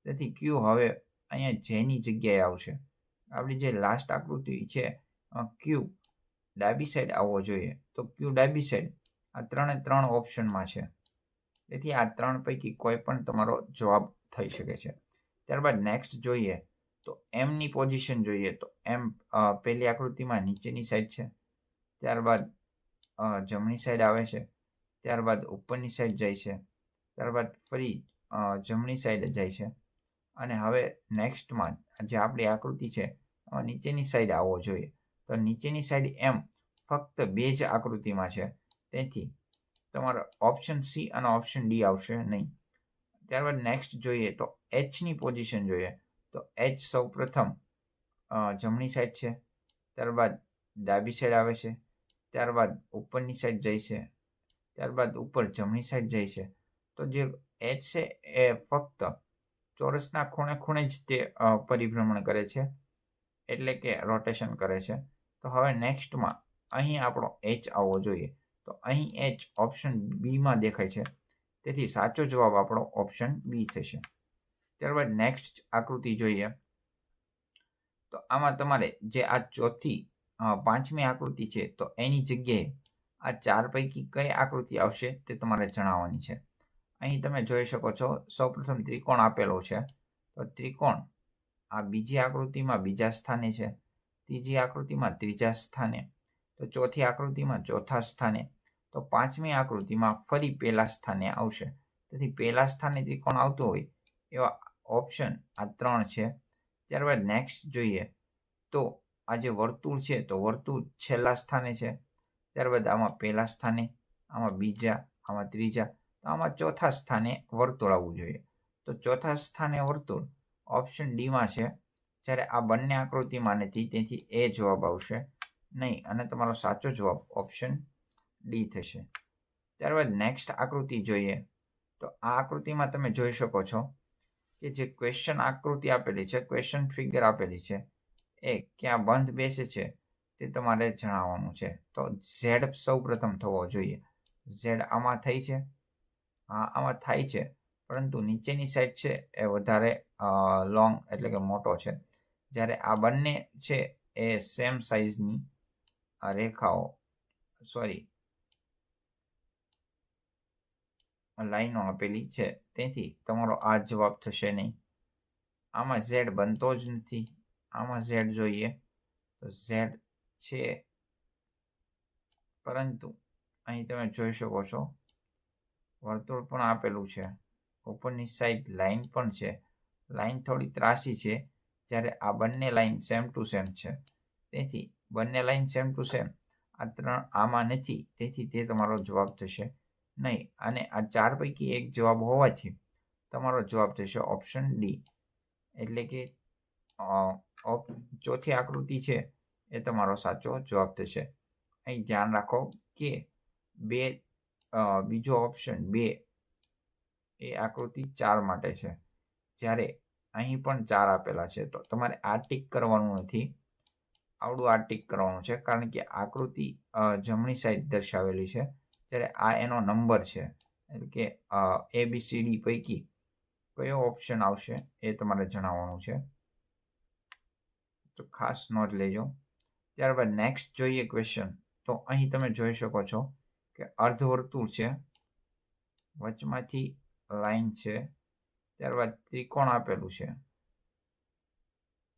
તેથી ક્યુ હવે અહીંયા જેની જગ્યાએ આવશે. આપણી જે લાસ્ટ આકૃતિ છે ક્યુ ડાબી સાઈડ આવવો જોઈએ, તો ક્યુ ડાબી સાઈડ આ 3 ઓપ્શનમાં છે. તેથી આ 3 પૈકી કોઈ પણ તમારો જવાબ થઈ શકે છે. ત્યારબાદ નેક્સ્ટ જોઈએ, તો એમની પોઝિશન જોઈએ, તો એમ પહેલી આકૃતિમાં નીચેની સાઈડ છે, ત્યારબાદ જમણી સાઈડ આવે છે, ત્યારબાદ ઉપરની સાઈડ જાય છે, ત્યારબાદ ફરી જમણી સાઈડ જાય છે, અને હવે નેક્સ્ટમાં જે આપણી આકૃતિ છે નીચેની સાઈડ આવવો જોઈએ. તો નીચેની સાઈડ એમ ફક્ત 2 જ આકૃતિમાં છે, તેથી તમારો ઓપ્શન સી અને ઓપ્શન ડી આવશે નહીં. ત્યારબાદ નેક્સ્ટ જોઈએ, તો એચની પોઝિશન જોઈએ, તો એચ સૌ પ્રથમ જમણી સાઈડ છે, ત્યારબાદ ડાબી સાઈડ આવે છે, ત્યારબાદ ઉપરની સાઈડ જાય છે, ત્યારબાદ ઉપર જમણી સાઈડ જાય છે. તો જે એચ છે એ ફક્ત ચોરસના ખૂણે જ તે પરિભ્રમણ કરે છે, એટલે કે રોટેશન કરે છે. તો હવે નેક્સ્ટમાં અહીં આપણો એચ આવવો જોઈએ, તો અહીં એચ ઓપ્શન બીમાં દેખાય છે, તેથી સાચો જવાબ આપણો ઓપ્શન બી થશે. ત્યારબાદ નેક્સ્ટ આકૃતિ જોઈએ, તો આમાં તમારે જે આ ચોથી 5મી આકૃતિ છે, તો એની જગ્યાએ આ 4 પૈકી કઈ આકૃતિ આવશે તે તમારે જણાવવાની છે. અહીં તમે જોઈ શકો છો, સૌપ્રથમ ત્રિકોણ આપેલો છે, તો ત્રિકોણ આ બીજી આકૃતિમાં બીજા સ્થાને છે, ત્રીજી આકૃતિમાં ત્રીજા સ્થાને, તો ચોથી આકૃતિમાં ચોથા સ્થાને, તો 5મી આકૃતિમાં ફરી પહેલા સ્થાને આવશે. તેથી પહેલા સ્થાને ત્રિકોણ આવતું હોય એવા ઓપ્શન આ 3 છે. ત્યારબાદ નેક્સ્ટ જોઈએ, તો આ જે વર્તુળ છે, તો વર્તુળ છેલ્લા સ્થાને છે, ત્યારબાદ આમાં પહેલા સ્થાને, આમાં બીજા, આમાં ત્રીજા, તો આમાં ચોથા સ્થાને વર્તુળ આવવું જોઈએ. તો ચોથા સ્થાને વર્તુળ ઓપ્શન ડીમાં છે, જ્યારે આ બંને આકૃતિમાં નથી, તેથી એ જવાબ આવશે નહીં, અને તમારો સાચો જવાબ ઓપ્શન ડી થશે. ત્યારબાદ નેક્સ્ટ આકૃતિ જોઈએ, તો આ આકૃતિમાં તમે જોઈ શકો છો કે જે ક્વેશ્ચન આકૃતિ આપેલી છે, ક્વેશ્ચન ફિગર આપેલી છે, એ ક્યાં બંધ બેસે છે તે તમારે જણાવવાનું છે. તો ઝેડ સૌ પ્રથમ થવો જોઈએ. ઝેડ આમાં થઈ છે, હા આમાં થાય છે, પરંતુ નીચેની સાઈડ છે એ વધારે લોંગ એટલે કે મોટો છે, જ્યારે આ બંને છે એ સેમ સાઈઝની રેખાઓ લાઈનો આપેલી છે, તેથી તમારો આ જવાબ થશે નહીં. આમાં ઝેડ બનતો જ નથી. આમાં ઝેડ જોઈએ, તો ઝેડ છે, પરંતુ અહીં તમે જોઈ શકો છો વર્તુળ પણ આપેલું છે, ઉપરની સાઈડ લાઈન પણ છે. લાઈન થોડી ત્રાસી છે, જ્યારે આ બંને લાઈન સેમ ટુ સેમ છે, તેથી બંને લાઈન સેમ ટુ સેમ આ 3 આમાં નથી, તેથી તે તમારો જવાબ થશે નહીં. અને આ 4 પૈકી એક જવાબ હોવાથી તમારો જવાબ થશે ઓપ્શન ડી, એટલે કે ચોથી આકૃતિ છે એ તમારો સાચો જવાબ થશે. અહીં ધ્યાન રાખો કે બીજો ઓપ્શન 2 એ આકૃતિ 4 માટે છે, જ્યારે અહીં પણ 4 આપેલા છે. તો તમારે આ ટીક કરવાનું નથી, આવડું આ ટીક કરવાનું છે, કારણ કે આકૃતિ જમણી સાઈડ દર્શાવેલી છે, જ્યારે આ એનો નંબર છે, એટલે કે ABCD પૈકી કયો ઓપ્શન આવશે એ તમારે જણાવવાનું છે, તો ખાસ નોંધ લેજો. ત્યારબાદ નેક્સ્ટ જોઈએ ક્વેશ્ચન, તો અહીં તમે જોઈ શકો છો કે અર્ધવર્તુળ છે, વચમાંથી લાઈન છે, ત્યારબાદ ત્રિકોણ આપેલું છે,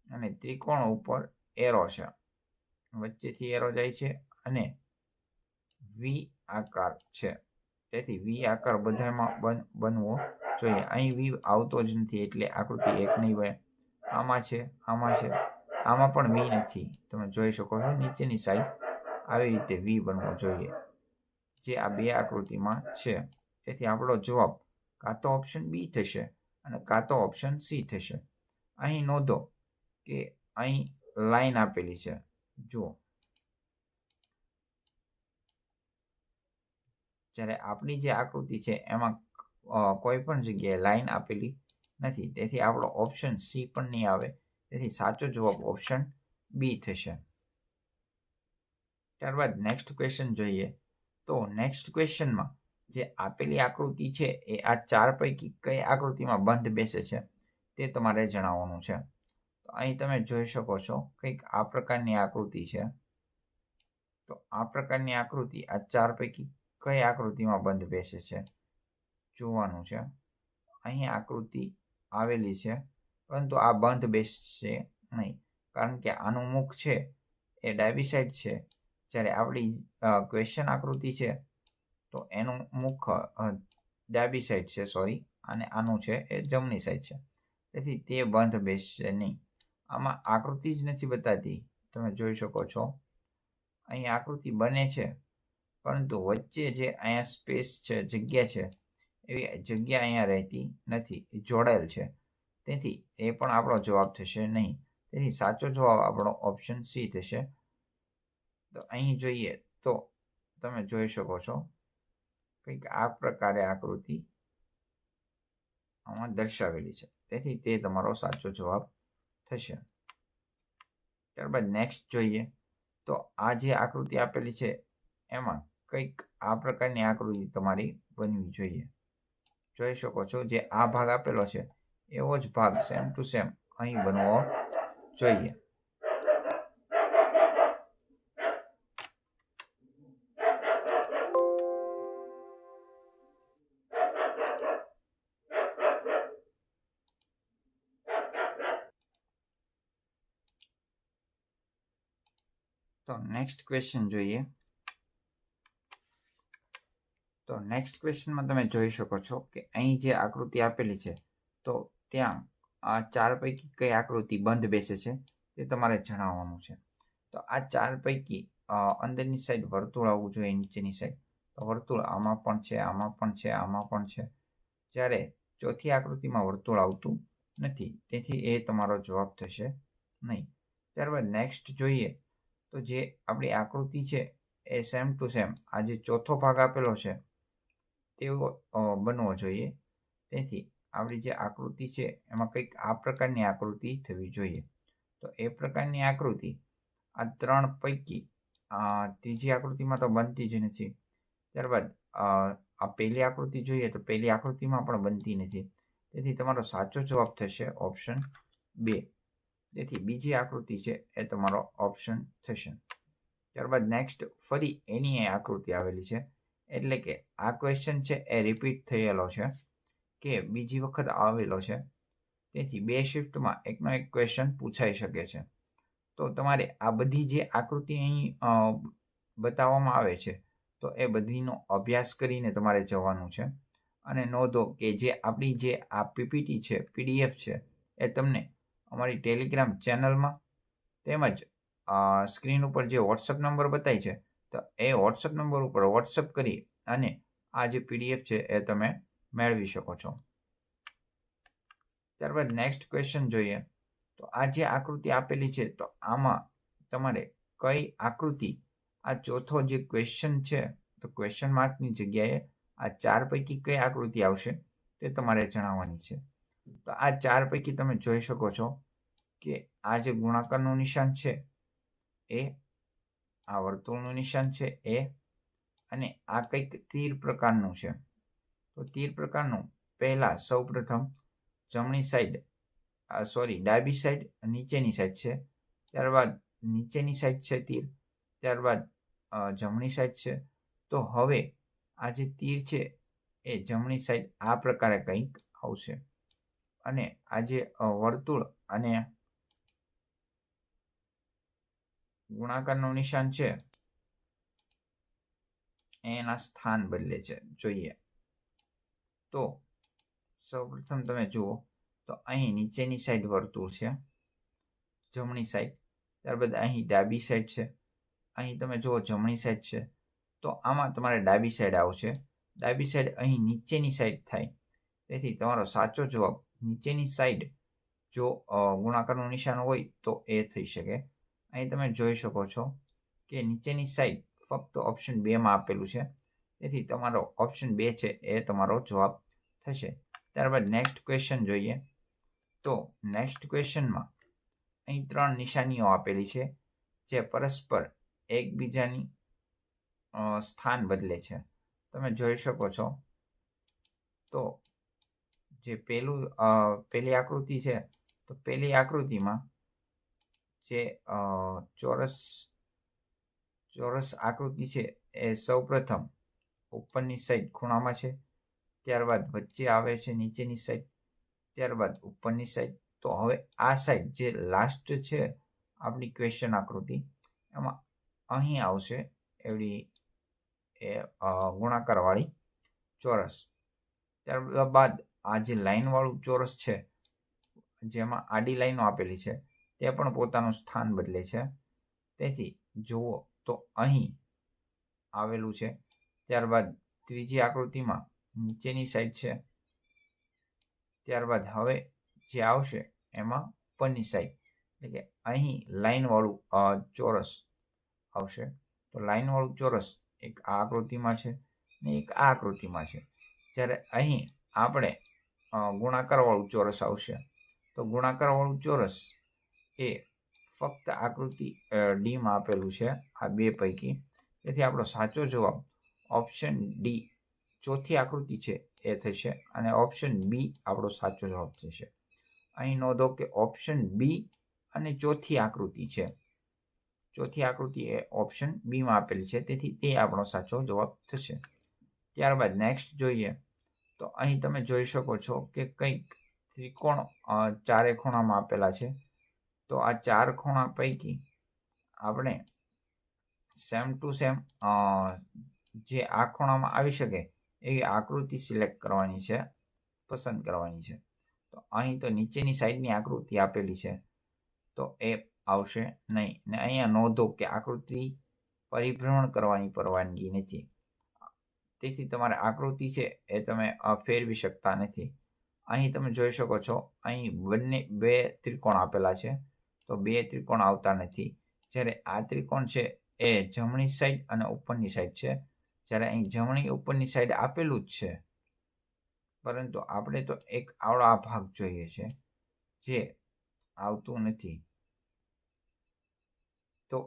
અને ત્રિકોણ ઉપર એરો છે. વચ્ચેથી એરો જાય છે અને વી આકાર છે. તેથી વી આકાર બધામાં બનવો જોઈએ. અહીં વી આવતો જ નથી એટલે આકૃતિ 1 નહીં બને. આમાં છે, આમાં છે, આમાં પણ વી નથી. તમે જોઈ શકો છો નીચેની સાઈડ આવી રીતે વી બનવો જોઈએ, જે આ બે આકૃતિમાં છે. તેથી આપણો જવાબ કાં તો ઓપ્શન બી થશે અને કાં તો ઓપ્શન સી થશે. અહીં નોંધો કે અહીં લાઈન આપેલી છે. જુઓ, જ્યારે આપણી જે આકૃતિ છે એમાં કોઈ પણ જગ્યાએ લાઈન આપેલી નથી. તેથી આપણો ઓપ્શન સી પણ નહીં આવે. તેથી સાચો જવાબ ઓપ્શન બી થશે. ત્યારબાદ નેક્સ્ટ ક્વેશ્ચન જોઈએ. તો નેક્સ્ટ ક્વેશ્ચનમાં જે આપેલી આકૃતિ છે એ આ 4 પૈકી કઈ આકૃતિમાં બંધ બેસે છે તે તમારે જણાવવાનું છે. તો અહીં તમે જોઈ શકો છો કંઈક આ પ્રકારની આકૃતિ છે. તો આ પ્રકારની આકૃતિ આ 4 પૈકી કઈ આકૃતિમાં બંધ બેસે છે જોવાનું છે. અહીં આકૃતિ આવેલી છે, પરંતુ આ બંધ બેસશે નહીં, કારણ કે આનું મુખ છે એ ડાબી સાઈડ છે, જ્યારે આપણી ક્વેશ્ચન આકૃતિ છે તો એનું મુખ ડાબી સાઈડ છે, સોરી, અને આનું છે એ જમણી સાઈડ છે. તેથી તે બંધ બેસશે નહીં. આમાં આકૃતિ જ નથી બતાતી. તમે જોઈ શકો છો અહીં આકૃતિ બને છે, પરંતુ વચ્ચે જે અહીંયા સ્પેસ છે, જગ્યા છે, એવી જગ્યા અહીંયા રહેતી નથી, જોડાયેલ છે. તેથી એ પણ આપણો જવાબ થશે નહીં. તેથી સાચો જવાબ આપણો ઓપ્શન સી થશે. તો અહીં જોઈએ તો તમે જોઈ શકો છો કંઈક આ પ્રકારે આકૃતિ આમાં દર્શાવેલી છે. તેથી તે તમારો સાચો જવાબ થશે. ત્યારબાદ નેક્સ્ટ જોઈએ. તો આ જે આકૃતિ આપેલી છે એમાં કંઈક આ પ્રકારની આકૃતિ તમારી બનવી જોઈએ. જોઈ શકો છો જે આ ભાગ આપેલો છે એવો જ ભાગ સેમ ટુ સેમ અહીં બનવો જોઈએ. તો નેક્સ્ટ ક્વેશ્ચન જોઈએ. તો નેક્સ્ટ ક્વેશ્ચનમાં તમે જોઈ શકો છો કે અહીં જે આકૃતિ આપેલી છે તો ત્યાં આ 4 પૈકી કઈ આકૃતિ બંધ બેસે છે તે તમારે જણાવવાનું છે. તો આ 4 પૈકી અંદરની સાઈડ વર્તુળ આવવું જોઈએ, નીચેની સાઈડ. તો વર્તુળ આમાં પણ છે, આમાં પણ છે, આમાં પણ છે, જ્યારે ચોથી આકૃતિમાં વર્તુળ આવતું નથી. તેથી એ તમારો જવાબ થશે નહીં. ત્યારબાદ નેક્સ્ટ જોઈએ. તો જે આપણી આકૃતિ છે એ સેમ ટુ સેમ આ જે ચોથો ભાગ આપેલો છે તેવો બનવો જોઈએ. તેથી આપણી જે આકૃતિ છે એમાં કંઈક આ પ્રકારની આકૃતિ થવી જોઈએ. તો એ પ્રકારની આકૃતિ આ 3 પૈકી ત્રીજી આકૃતિમાં તો બનતી જ નથી. ત્યારબાદ આ પહેલી આકૃતિ જોઈએ તો પહેલી આકૃતિમાં પણ બનતી નથી. તેથી તમારો સાચો જવાબ થશે ઓપ્શન 2. તેથી બીજી આકૃતિ છે એ તમારો ઓપ્શન થશે. ત્યારબાદ નેક્સ્ટ ફરી એની આકૃતિ આવેલી છે, એટલે કે આ ક્વેશ્ચન છે એ રિપીટ થયેલો છે કે બીજી વખત આવેલો છે. તેથી 2 શિફ્ટમાં એકનો એક ક્વેશ્ચન પૂછાઈ શકે છે. તો તમારે આ બધી જે આકૃતિ અહીં બતાવવામાં આવે છે તો એ બધીનો અભ્યાસ કરીને તમારે જવાનું છે. અને નોંધો કે જે આપણી જે આ પીપીટી છે, પીડીએફ છે, એ તમને અમારી ટેલિગ્રામ ચેનલમાં તેમજ સ્ક્રીન ઉપર જે વોટ્સઅપ નંબર બતાય છે તો એ વોટ્સઅપ નંબર ઉપર વોટ્સઅપ કરી અને આ જે પીડીએફ છે એ તમે મેળવી શકો છો. ત્યારબાદ નેક્સ્ટ ક્વેશ્ચન જોઈએ. તો આ જે આકૃતિ આપેલી છે તો આમાં તમારે કઈ આકૃતિ આ ચોથો જે ક્વેશ્ચન છે તો ક્વેશ્ચન માર્કની જગ્યાએ આ 4 પૈકી કઈ આકૃતિ આવશે તે તમારે જણાવવાની છે. તો આ 4 પૈકી તમે જોઈ શકો છો કે આ જે ગુણાકારનું નિશાન છે એ, આ વર્તુળનું નિશાન છે એ, અને આ કંઈક તીર પ્રકારનું છે. તો તીર પ્રકારનું પહેલા સૌપ્રથમ જમણી સાઈડ, સોરી, ડાબી સાઈડ નીચેની સાઈડ છે. ત્યારબાદ નીચેની સાઈડ છે તીર, ત્યારબાદ જમણી સાઈડ છે. તો હવે આ જે તીર છે એ જમણી સાઈડ આ પ્રકારે કંઈક આવશે, અને આ જે વર્તુળ અને ગુણાકારનું નિશાન છે એના સ્થાન બદલે છે. જોઈએ તો સૌપ્રથમ તમે જુઓ તો અહીં નીચેની સાઈડ વર્તુળ છે, જમણી સાઈડ. ત્યારબાદ અહીં ડાબી સાઈડ છે. અહીં તમે જુઓ જમણી સાઈડ છે, તો આમાં તમારે ડાબી સાઈડ આવશે. ડાબી સાઈડ અહીં નીચેની સાઈડ થાય. તેથી તમારો સાચો જવાબ નીચેની સાઈડ જો ગુણાકારનું નિશાન હોય તો એ થઈ શકે. અહીં તમે જોઈ શકો છો કે નીચેની સાઈડ ફક્ત ઓપ્શન 2માં આપેલું છે. તેથી તમારો ઓપ્શન 2 છે એ તમારો જવાબ થશે. ત્યારબાદ નેક્સ્ટ ક્વેશ્ચન જોઈએ તો નેક્સ્ટ ક્વેશ્ચનમાં અહીં 3 નિશાનીઓ આપેલી છે જે પરસ્પર એકબીજાની સ્થાન બદલે છે. તમે જોઈ શકો છો તો જે પહેલી આકૃતિ છે, તો પહેલી આકૃતિમાં જે ચોરસ આકૃતિ છે એ સૌપ્રથમ ઉપરની સાઈડ ખૂણામાં છે, ત્યારબાદ વચ્ચે આવે છે નીચેની સાઈડ, ત્યારબાદ ઉપરની સાઈડ. તો હવે આ સાઈડ જે લાસ્ટ છે આપણી ક્વેશ્ચન આકૃતિ, એમાં અહીં આવશે એવડી ગુણાકારવાળી ચોરસ. ત્યારબાદ આ જે લાઈનવાળું ચોરસ છે જેમાં આડી લાઈનો આપેલી છે તે પણ પોતાનું સ્થાન બદલે છે. તેથી જુઓ તો અહીં આવેલું છે. ત્યારબાદ ત્રીજી આકૃતિમાં નીચેની સાઈડ છે. ત્યારબાદ હવે જે આવશે એમાં ઉપરની સાઈડ, એટલે કે અહીં લાઈનવાળું ચોરસ આવશે. તો લાઈનવાળું ચોરસ એક આ આકૃતિમાં છે ને એક આ આકૃતિમાં છે. જ્યારે અહીં આપણે ગુણાકારવાળું ચોરસ આવશે. તો ગુણાકારવાળું ચોરસ એ ફક્ત આકૃતિ ડીમાં આપેલું છે આ બે પૈકી. તેથી આપણો સાચો જવાબ ઓપ્શન ડી ચોથી આકૃતિ છે એ થશે અને ઓપ્શન બી આપણો સાચો જવાબ થશે. અહીં નોંધો કે ઓપ્શન બી અને ચોથી આકૃતિ છે. ચોથી આકૃતિ એ ઓપ્શન બીમાં આપેલી છે, તેથી તે આપણો સાચો જવાબ થશે. ત્યારબાદ નેક્સ્ટ જોઈએ તો અહીં તમે જોઈ શકો છો કે કંઈક ત્રિકોણ ચારે ખૂણામાં આપેલા છે. તો આ 4 ખૂણા પૈકી આપણે સેમ ટુ સેમ જે આ ખૂણામાં આવી શકે એવી આકૃતિ સિલેક્ટ કરવાની છે, પસંદ કરવાની છે. તો અહીં તો નીચેની સાઈડની આકૃતિ આપેલી છે તો એ આવશે નહીં. ને અહીંયા નોંધો કે આકૃતિ પરિભ્રમણ કરવાની પરવાનગી નથી. તેથી તમારે આકૃતિ છે એ તમે ફેરવી શકતા નથી. અહીં તમે જોઈ શકો છો અહીં બે ત્રિકોણ આપેલા છે, તો બે ત્રિકોણ આવતા નથી. જ્યારે આ ત્રિકોણ છે એ જમણી સાઈડ અને ઉપરની સાઈડ છે. જ્યારે અહીં જમણી ઉપરની સાઈડ આપેલું જ છે, પરંતુ આપણે તો એક આવડો આ ભાગ જોઈએ છે જે આવતું નથી. તો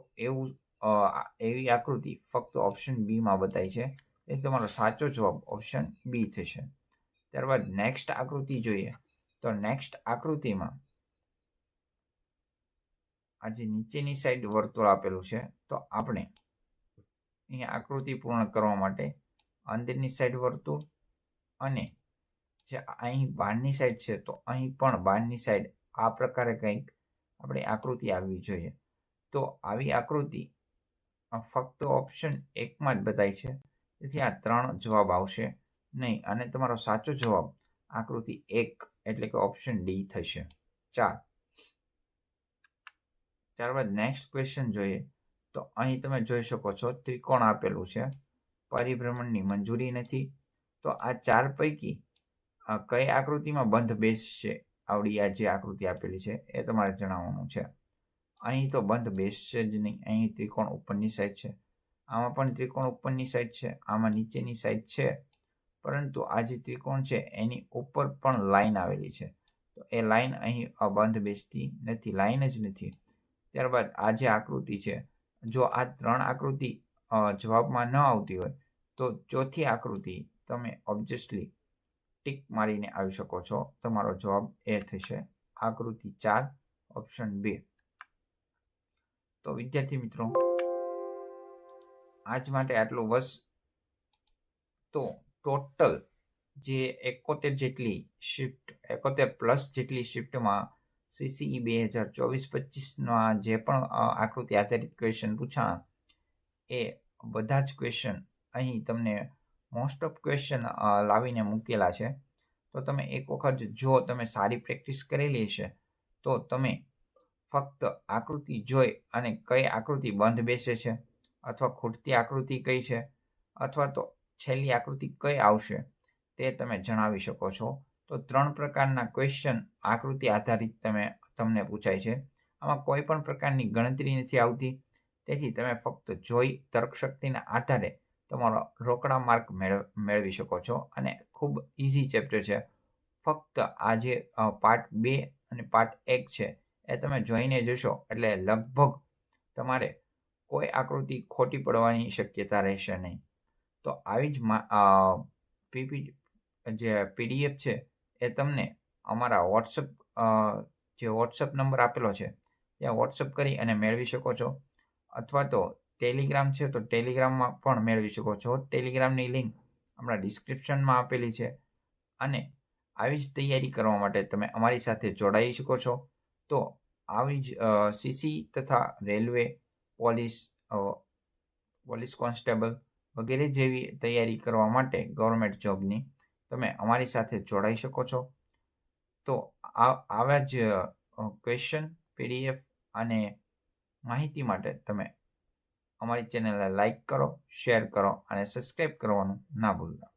એવી આકૃતિ ફક્ત ઓપ્શન બીમાં બતાવી છે. એ તમારો સાચો જવાબ ઓપ્શન બી થશે. ત્યારબાદ નેક્સ્ટ આકૃતિ જોઈએ તો નેક્સ્ટ આકૃતિમાં આ જે નીચેની સાઈડ વર્તુળ આપેલું છે, તો આપણે અહીંયા આકૃતિ પૂર્ણ કરવા માટે અંદરની સાઈડ વર્તુળ અને જે અહીં બહારની સાઈડ છે તો અહીં પણ બહારની સાઈડ આ પ્રકારે કંઈક આપણે આકૃતિ આવવી જોઈએ. તો આવી આકૃતિ ફક્ત ઓપ્શન 1માં જ બતાવી છે, તેથી આ 3 જવાબ આવશે નહીં અને તમારો સાચો જવાબ આકૃતિ 1 એટલે કે ઓપ્શન ડી થશે. 4. ત્યારબાદ નેક્સ્ટ ક્વેશ્ચન જોઈએ તો અહીં તમે જોઈ શકો છો ત્રિકોણ આપેલું છે, પરિભ્રમણની મંજૂરી નથી. તો આ 4 પૈકી કઈ આકૃતિમાં બંધ બેસશે? આવડી આ જે આકૃતિ આપેલી છે એ તમારે જણાવવાનું છે. અહીં તો બંધ બેસશે જ નહીં. અહીં ત્રિકોણ ઉપરની સાઈડ છે, આમાં પણ ત્રિકોણ ઉપરની સાઈડ છે, આમાં નીચેની સાઈડ છે, પરંતુ આ જે ત્રિકોણ છે એની ઉપર પણ લાઈન આવેલી છે. તો એ લાઈન અહીં બંધ બેસતી નથી, લાઈન જ નથી. ત્યારબાદ આ જે આકૃતિ છે, જો આ 3 આકૃતિ જવાબમાં ન આવતી હોય તો ચોથી આકૃતિ તમે ઓબ્વિયસલી ટીક મારીને આવી શકો છો. તમારો જવાબ એ થશે આકૃતિ 4 ઓપ્શન 2. તો વિદ્યાર્થી મિત્રો આજ માટે આટલું બસ. તો ટોટલ જે 71 જેટલી શિફ્ટ 71+ જેટલી શિફ્ટમાં CCE 2024-25ના જે પણ આકૃતિ આધારિત ક્વેશ્ચન પૂછાણા એ બધા જ ક્વેશ્ચન અહીં તમને મોસ્ટ ઓફ ક્વેશ્ચન લાવીને મૂકેલા છે. તો તમે એક વખત જો તમે સારી પ્રેક્ટિસ કરેલી હશે તો તમે ફક્ત આકૃતિ જોઈ અને કઈ આકૃતિ બંધ બેસે છે અથવા ખૂટતી આકૃતિ કઈ છે અથવા તો છેલ્લી આકૃતિ કઈ આવશે તે તમે જણાવી શકો છો. તો 3 પ્રકારના ક્વેશ્ચન આકૃતિ આધારિત તમને પૂછાય છે. આમાં કોઈ પણ પ્રકારની ગણતરી નથી આવતી, તેથી તમે ફક્ત જોઈ તર્કશક્તિના આધારે તમારો રોકડા માર્ક મેળવી શકો છો અને ખૂબ ઇઝી ચેપ્ટર છે. ફક્ત આ જે પાર્ટ 2 અને પાર્ટ 1 છે એ તમે જોઈને જશો એટલે લગભગ તમારે કોઈ આકૃતિ ખોટી પડવાની શક્યતા રહેશે નહીં. તો આવી જ PDF છે એ તમને અમારા વોટ્સઅપ નંબર આપેલો છે ત્યાં વોટ્સઅપ કરી અને મેળવી શકો છો, અથવા તો ટેલિગ્રામ છે તો ટેલિગ્રામમાં પણ મેળવી શકો છો. ટેલિગ્રામની લિંક હમણાં ડિસ્ક્રિપ્શનમાં આપેલી છે અને આવી જ તૈયારી કરવા માટે તમે અમારી સાથે જોડાઈ શકો છો. તો આવી જ CC તથા રેલવે, પોલીસ કોન્સ્ટેબલ વગેરે જેવી તૈયારી કરવા માટે ગવર્મેન્ટ જોબની તમે અમારી સાથે જોડાઈ શકો છો. તો આવા જ ક્વેશ્ચન, PDF અને માહિતી માટે તમે અમારી ચેનલને લાઈક કરો, શેર કરો અને સબસ્ક્રાઈબ કરવાનું ના ભૂલતા.